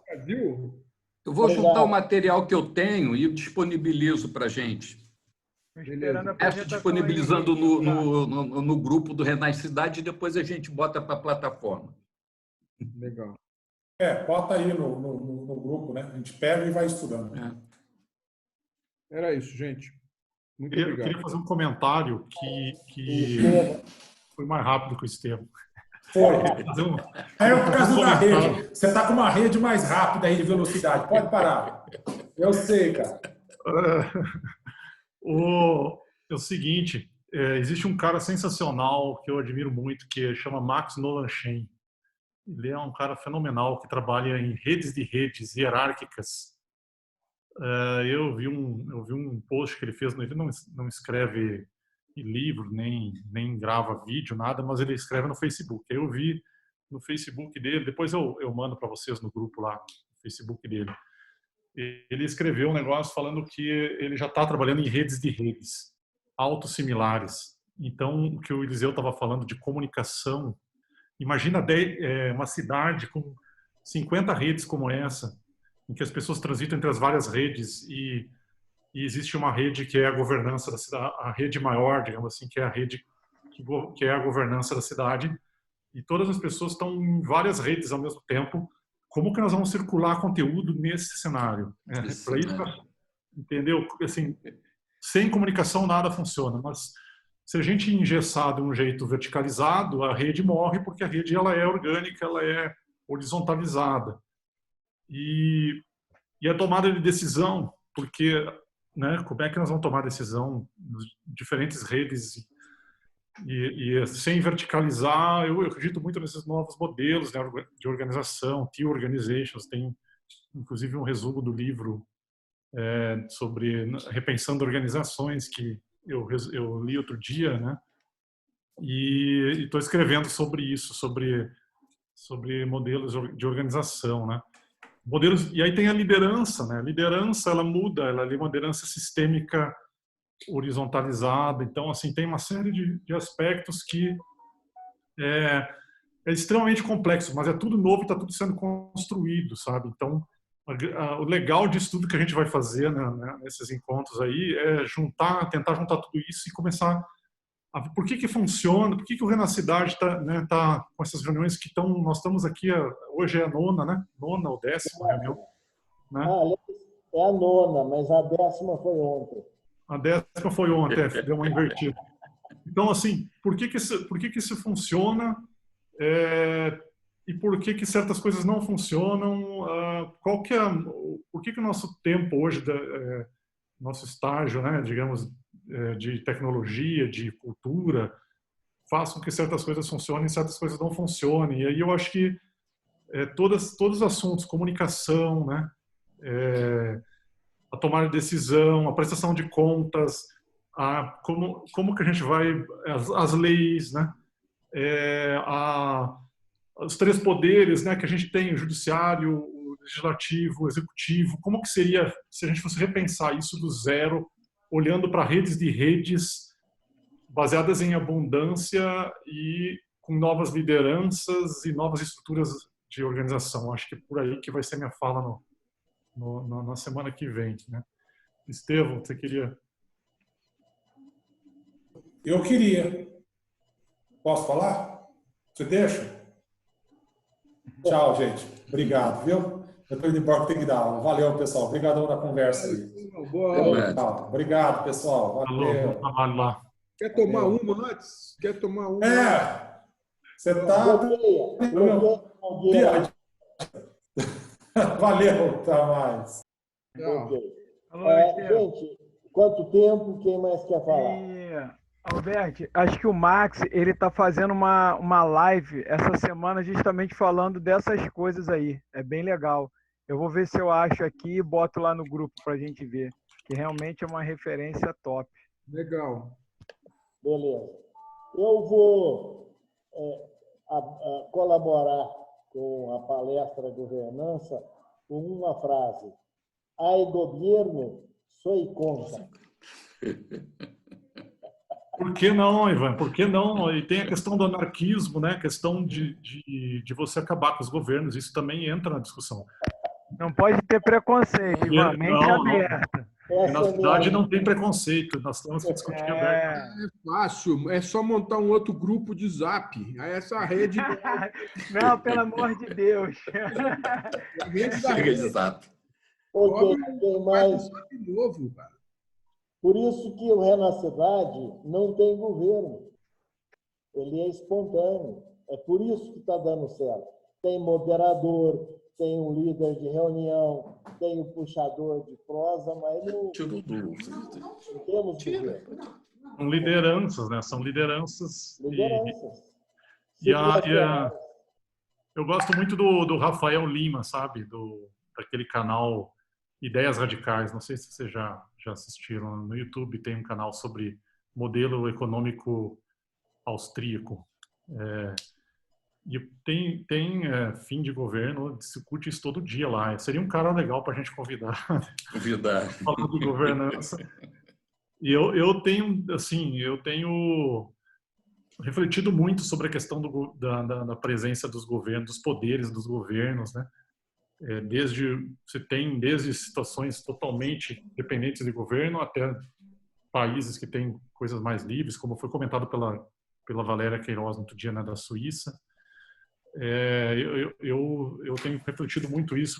Brasil.
Eu vou juntar o material que eu tenho e disponibilizo para a gente. Estou disponibilizando no grupo do Renascidade e depois a gente bota para a plataforma.
Legal.
Bota aí no grupo, né? A gente pega e vai estudando.
Era isso, gente. Muito obrigado.
Eu queria fazer um comentário que foi mais rápido que o Estevam.
Foi. É por causa da rede. Você está com uma rede mais rápida aí de velocidade. Pode parar. Eu sei, cara.
É o seguinte, existe um cara sensacional que eu admiro muito, que chama Max Nolan-Chain. Ele é um cara fenomenal que trabalha em redes de redes hierárquicas. Eu vi um post que ele fez, ele não escreve livro, nem grava vídeo, nada, mas ele escreve no Facebook. Eu vi no Facebook dele, depois eu mando para vocês no grupo lá, no Facebook dele. Ele escreveu um negócio falando que ele já está trabalhando em redes de redes, autossimilares. Então, o que o Eliseu estava falando de comunicação, imagina uma cidade com 50 redes como essa, em que as pessoas transitam entre as várias redes e existe uma rede que é a governança da cidade, a rede maior, digamos assim, que é a rede que é a governança da cidade, e todas as pessoas estão em várias redes ao mesmo tempo. Como que nós vamos circular conteúdo nesse cenário? Para isso, entendeu? Assim, sem comunicação nada funciona, mas se a gente engessar de um jeito verticalizado, a rede morre, porque a rede ela é orgânica, ela é horizontalizada. E a tomada de decisão, porque como é que nós vamos tomar decisão nas diferentes redes e sem verticalizar? Eu acredito muito nesses novos modelos de organização, T-Organizations. Tem inclusive um resumo do livro sobre repensando organizações, que eu li outro dia, né? E estou escrevendo sobre isso, sobre modelos de organização, né? Modelos, e aí tem a liderança, né? A liderança, ela muda, ela é uma liderança sistêmica horizontalizada. Então, assim, tem uma série de aspectos que é extremamente complexo, mas é tudo novo e está tudo sendo construído, sabe? Então, o legal disso tudo que a gente vai fazer, né, nesses encontros aí é tentar juntar tudo isso e começar a ver por que funciona, por que o Renacidade está, né, tá com essas reuniões que nós estamos aqui, hoje é a nona, né? Nona ou 10ª reunião. Né?
É a nona, mas a 10ª foi ontem.
A 10ª foi ontem, deu uma invertida. Então, assim, por que isso funciona? E por que certas coisas não funcionam? Por que o nosso tempo hoje, nosso estágio, né, digamos, de tecnologia, de cultura, faz com que certas coisas funcionem e certas coisas não funcionem? E aí eu acho que todos os assuntos, comunicação, né, a tomada de decisão, a prestação de contas, como que a gente vai, as leis, né, os 3 poderes, né, que a gente tem, o judiciário, o legislativo, o executivo, como que seria se a gente fosse repensar isso do zero, olhando para redes de redes baseadas em abundância e com novas lideranças e novas estruturas de organização. Acho que é por aí que vai ser minha fala na semana que vem, né? Estevão, você queria?
Eu queria. Posso falar? Você deixa? Tchau, gente. Obrigado, viu? Eu estou indo embora, tem que dar aula. Valeu, pessoal. Obrigadão na conversa aí. Obrigado, pessoal. Valeu.
Lá.
Quer tomar uma antes? Quer tomar uma?
Você tá... Valeu, até mais.
Gente, quanto tempo? Quem mais quer falar?
Alberto, acho que o Max, ele tá fazendo uma live essa semana justamente falando dessas coisas aí. É bem legal. Eu vou ver se eu acho aqui e boto lá no grupo pra gente ver. Que realmente é uma referência top.
Legal.
Beleza. Eu vou colaborar com a palestra Governança com uma frase. Ai, governo, sou contra.
Por que não, Ivan? Por que não? E tem a questão do anarquismo, né? A questão de você acabar com os governos. Isso também entra na discussão.
Não pode ter preconceito, Ivan. Mente aberta.
Na cidade não tem preconceito. Nós temos que discutir aberto.
É fácil. É só montar um outro grupo de Zap. Essa rede...
Não, pelo amor de Deus.
Chega de Zap.
Tem mais...
novo, cara.
Por isso que o Renacidade não tem governo. Ele é espontâneo. É por isso que está dando certo. Tem moderador, tem um líder de reunião, tem o puxador de prosa, mas não temos governo.
São lideranças, né? São lideranças. Eu gosto muito do Rafael Lima, sabe? Daquele canal Ideias Radicais. Não sei se vocês já assistiram. No YouTube tem um canal sobre modelo econômico austríaco. E tem fim de governo, discute isso todo dia lá. Seria um cara legal para a gente convidar. Falando de governança. E eu tenho refletido muito sobre a questão da presença dos governos, dos poderes dos governos, né? Desde situações totalmente dependentes de governo até países que têm coisas mais livres, como foi comentado pela Valéria Queiroz no outro dia, né, da Suíça. Eu tenho refletido muito isso,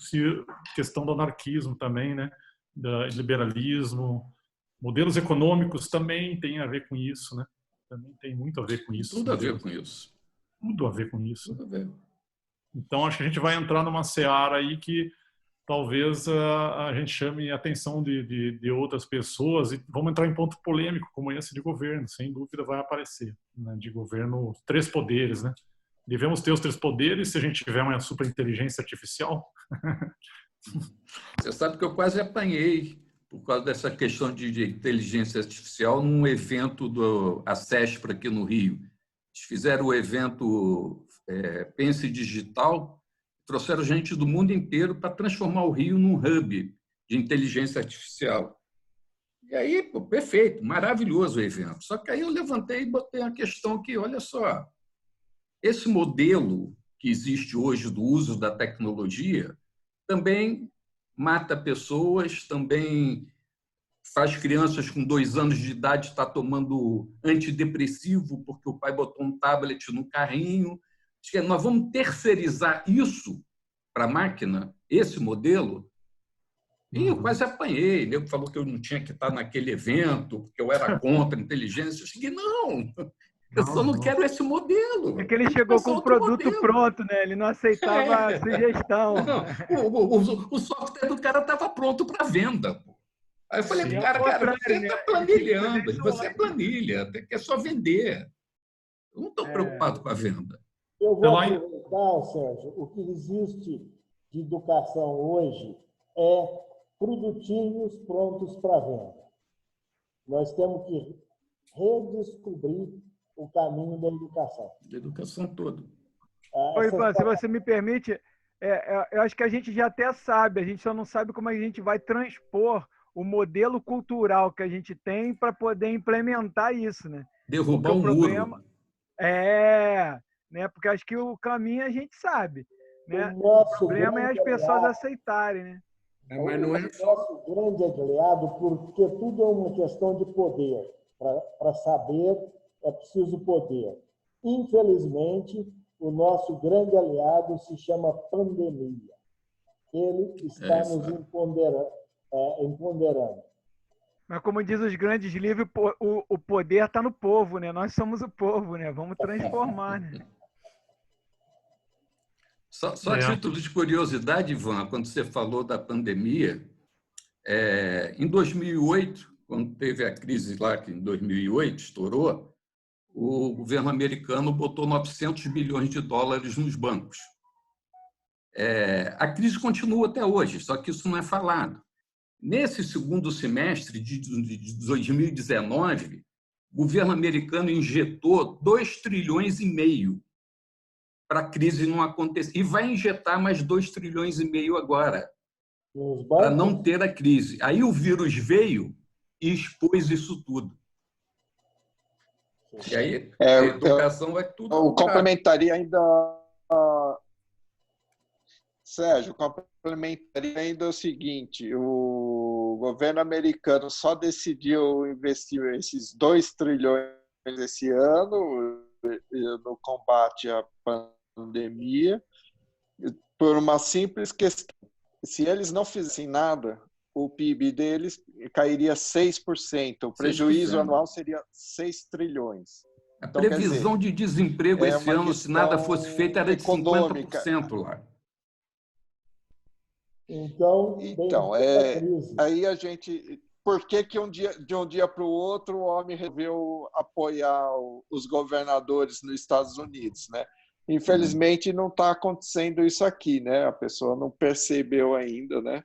questão do anarquismo também, né, do liberalismo, modelos econômicos também tem a ver com isso, né? Também tem muito a ver com isso.
Tudo a ver com isso.
Tudo a ver com isso.
Tudo a ver.
Então, acho que a gente vai entrar numa seara aí que talvez a gente chame a atenção de outras pessoas e vamos entrar em ponto polêmico como esse de governo. Sem dúvida vai aparecer, né? De governo, 3 poderes, né? Devemos ter os 3 poderes se a gente tiver uma superinteligência artificial.
Você sabe que eu quase apanhei por causa dessa questão de inteligência artificial num evento do ACESPRA aqui no Rio. Eles fizeram o evento Pense Digital, trouxeram gente do mundo inteiro para transformar o Rio num hub de inteligência artificial. E aí, pô, perfeito, maravilhoso o evento. Só que aí eu levantei e botei a questão que, olha só, esse modelo que existe hoje do uso da tecnologia também mata pessoas, também faz crianças com 2 anos de idade estar tomando antidepressivo porque o pai botou um tablet no carrinho. Nós vamos terceirizar isso para a máquina, esse modelo? E eu quase apanhei. O nego falou que eu não tinha que estar naquele evento, porque eu era contra a inteligência. Eu cheguei, não, eu só não quero esse modelo.
É que ele chegou com o produto pronto, né? Ele não aceitava a sugestão.
Não, o software do cara estava pronto para venda. Aí eu falei, cara, você está planilhando, você é planilha, é só vender. Eu não estou preocupado com a venda.
Eu vou aproveitar, Sérgio, o que existe de educação hoje é produtinhos prontos para venda. Nós temos que redescobrir o caminho da educação.
Da educação toda.
Oi, Ivan, se você me permite, eu acho que a gente já até sabe, a gente só não sabe como a gente vai transpor o modelo cultural que a gente tem para poder implementar isso, né?
Derrubar um muro.
Né? Porque acho que o caminho a gente sabe, né?
O
problema é as pessoas aceitarem, né?
Mas não é o nosso grande aliado, porque tudo é uma questão de poder. Para saber, é preciso poder. Infelizmente, o nosso grande aliado se chama pandemia. Ele está nos empoderando.
Mas como diz os grandes livros, o poder está no povo, né? Nós somos o povo, né? Vamos transformar, né?
Só a título de curiosidade, Ivan, quando você falou da pandemia, em 2008, quando teve a crise lá, que em 2008 estourou, o governo americano botou 900 bilhões de dólares nos bancos. A crise continua até hoje, só que isso não é falado. Nesse segundo semestre de 2019, o governo americano injetou 2,5 trilhões para a crise não acontecer. E vai injetar mais 2,5 trilhões agora, para não ter a crise. Aí o vírus veio e expôs isso tudo. E aí a educação vai tudo.
Eu complementaria ainda, Sérgio, complementaria ainda o seguinte: o governo americano só decidiu investir esses 2 trilhões esse ano no combate à pandemia por uma simples questão. Se eles não fizessem nada, o PIB deles cairia 6%. O prejuízo 6%. Anual seria 6 trilhões.
A previsão de desemprego esse ano, se nada fosse feito, era de 50% lá.
Então
aí a gente... Por que de um dia para o outro o homem resolveu apoiar os governadores nos Estados Unidos, né? Infelizmente não está acontecendo isso aqui, né? A pessoa não percebeu ainda, né?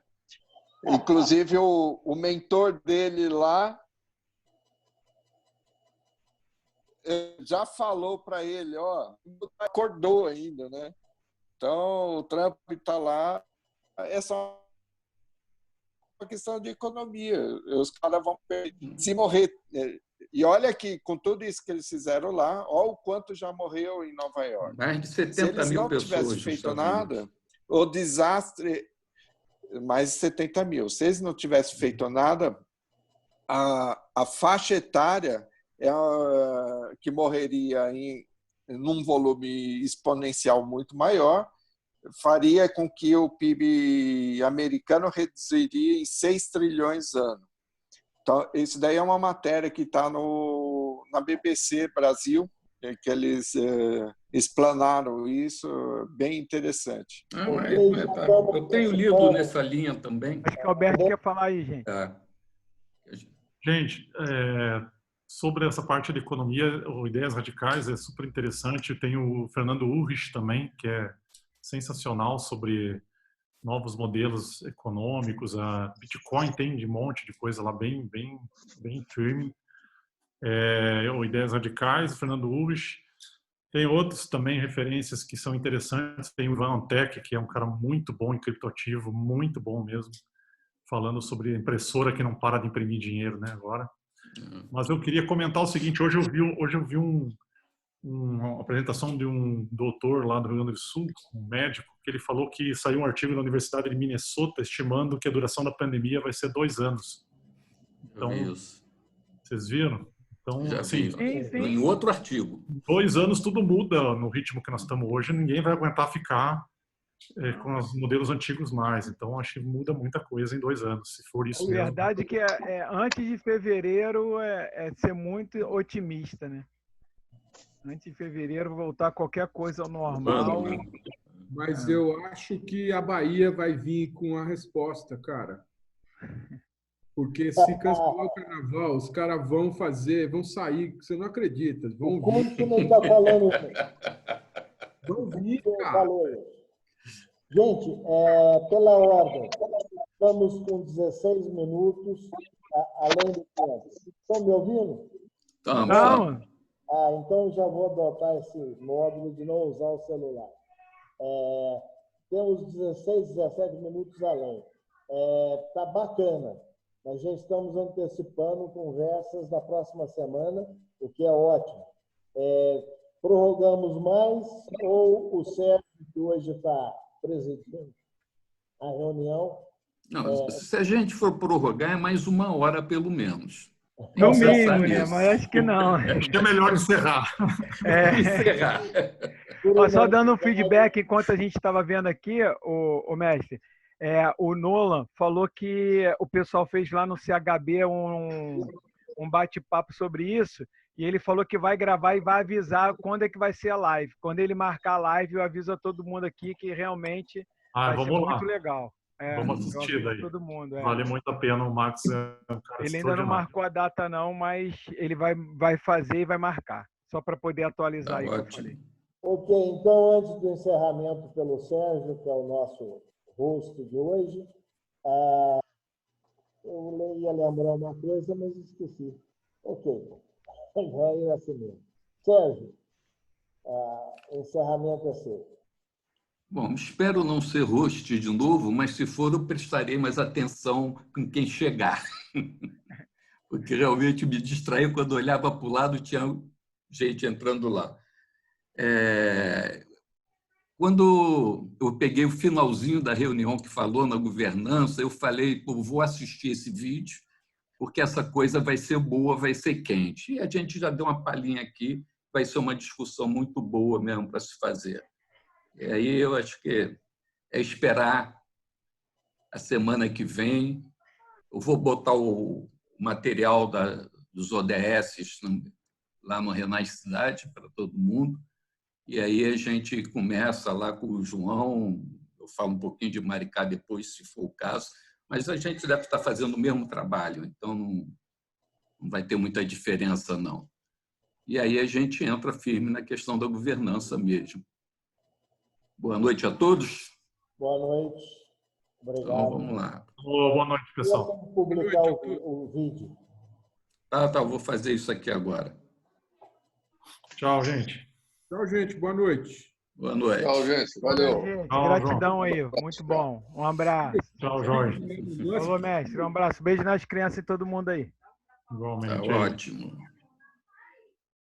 Inclusive o mentor dele lá já falou para ele, ó, não acordou ainda, né? Então o Trump está lá, é só uma questão de economia. Os caras vão se morrer. E olha que, com tudo isso que eles fizeram lá, olha o quanto já morreu em Nova York.
Mais de 70 mil pessoas.
Se eles não tivessem feito nada, o desastre... Mais de 70 mil. Se eles não tivessem feito nada, a faixa etária que morreria num volume exponencial muito maior, faria com que o PIB americano reduziria em 6 trilhões ano. Então, isso daí é uma matéria que está na BBC Brasil, que eles explanaram isso, bem interessante.
Eu tenho lido nessa linha também.
Acho que o Alberto quer falar aí, gente.
Gente, sobre essa parte de economia, ou ideias radicais, é super interessante. Tem o Fernando Urrich também, que é sensacional sobre novos modelos econômicos. A Bitcoin tem de monte de coisa lá bem firme. O Ideias Radicais, o Fernando Ulrich. Tem outros também referências que são interessantes. Tem o Ivan Antec, que é um cara muito bom em criptoativo, muito bom mesmo, falando sobre a impressora que não para de imprimir dinheiro, né, agora. Mas eu queria comentar o seguinte: hoje eu vi uma apresentação de um doutor lá do Rio Grande do Sul, um médico, que ele falou que saiu um artigo da Universidade de Minnesota estimando que a duração da pandemia vai ser 2 anos. Então, vocês viram? Então,
já
assim,
em outro artigo.
2 anos tudo muda no ritmo que nós estamos hoje. Ninguém vai aguentar ficar com os modelos antigos mais. Então, acho que muda muita coisa em 2 anos, se for isso
mesmo. A verdade é que antes de fevereiro é ser muito otimista, né? Antes de fevereiro voltar qualquer coisa ao normal.
Mas eu acho que a Bahia vai vir com a resposta, cara. Porque se cancelar o carnaval, os caras vão sair, você não acredita. Vão vir.
Como que não está falando?
Vão vir, cara.
Gente, pela ordem, estamos com 16 minutos, além do tempo. Estão me ouvindo?
Não.
Então já vou adotar esse módulo de não usar o celular. Temos 16, 17 minutos além. Tá bacana. Nós já estamos antecipando conversas da próxima semana, o que é ótimo. Prorrogamos mais ou o Sérgio, que hoje está presidindo a reunião?
Não, se a gente for prorrogar, é mais 1 hora, pelo menos.
No mínimo, né? Mas acho que não.
Acho que é melhor encerrar.
Encerrar.
Só dando um feedback, enquanto a gente estava vendo aqui, o mestre, o Nolan falou que o pessoal fez lá no CHB um bate-papo sobre isso, e ele falou que vai gravar e vai avisar quando é que vai ser a live. Quando ele marcar a live, eu aviso a todo mundo aqui que realmente vai ser muito legal.
Vamos assistir daí.
Todo mundo,
Vale muito a pena, o Max é um cara
Ele ainda não marcou a data não, mas ele vai fazer e vai marcar, só para poder atualizar aí.
Ok, então antes do encerramento pelo Sérgio, que é o nosso host de hoje, eu ia lembrar uma coisa, mas esqueci. Ok, vai assim mesmo. Sérgio, encerramento é seu.
Bom, espero não ser host de novo, mas se for, eu prestarei mais atenção com quem chegar. Porque realmente me distraí quando olhava para o lado, tinha gente entrando lá. Quando eu peguei o finalzinho da reunião que falou na governança, eu falei, vou assistir esse vídeo, porque essa coisa vai ser boa, vai ser quente. E a gente já deu uma palhinha aqui, vai ser uma discussão muito boa mesmo para se fazer. E aí eu acho que é esperar a semana que vem. Eu vou botar o material dos ODS lá no Renasce Cidade para todo mundo. E aí a gente começa lá com o João. Eu falo um pouquinho de Maricá depois, se for o caso. Mas a gente deve estar fazendo o mesmo trabalho, então não vai ter muita diferença, não. E aí a gente entra firme na questão da governança mesmo. Boa noite a todos.
Boa noite. Obrigado.
Então, vamos lá.
Boa noite, pessoal.
Vamos publicar o vídeo.
Tá, vou fazer isso aqui agora.
Tchau, gente.
Tchau, gente. Boa noite.
Boa noite.
Tchau, gente. Valeu.
Gente, gratidão aí. Muito bom. Um abraço.
Tchau, Jorge.
Falou, mestre. Um abraço. Beijo nas crianças e todo mundo aí.
Igualmente.
Tá ótimo.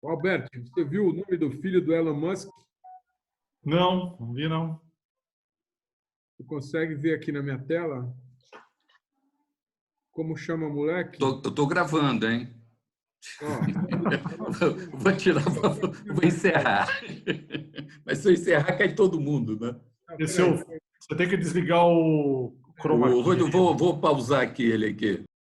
Alberto, você viu o nome do filho do Elon Musk?
Não vi não.
Você consegue ver aqui na minha tela? Como chama o moleque?
Eu tô gravando, hein? Vou tirar, vou encerrar. Mas se eu encerrar, cai todo mundo, né?
Você tem que desligar o chroma key.
Vou pausar aqui ele aqui.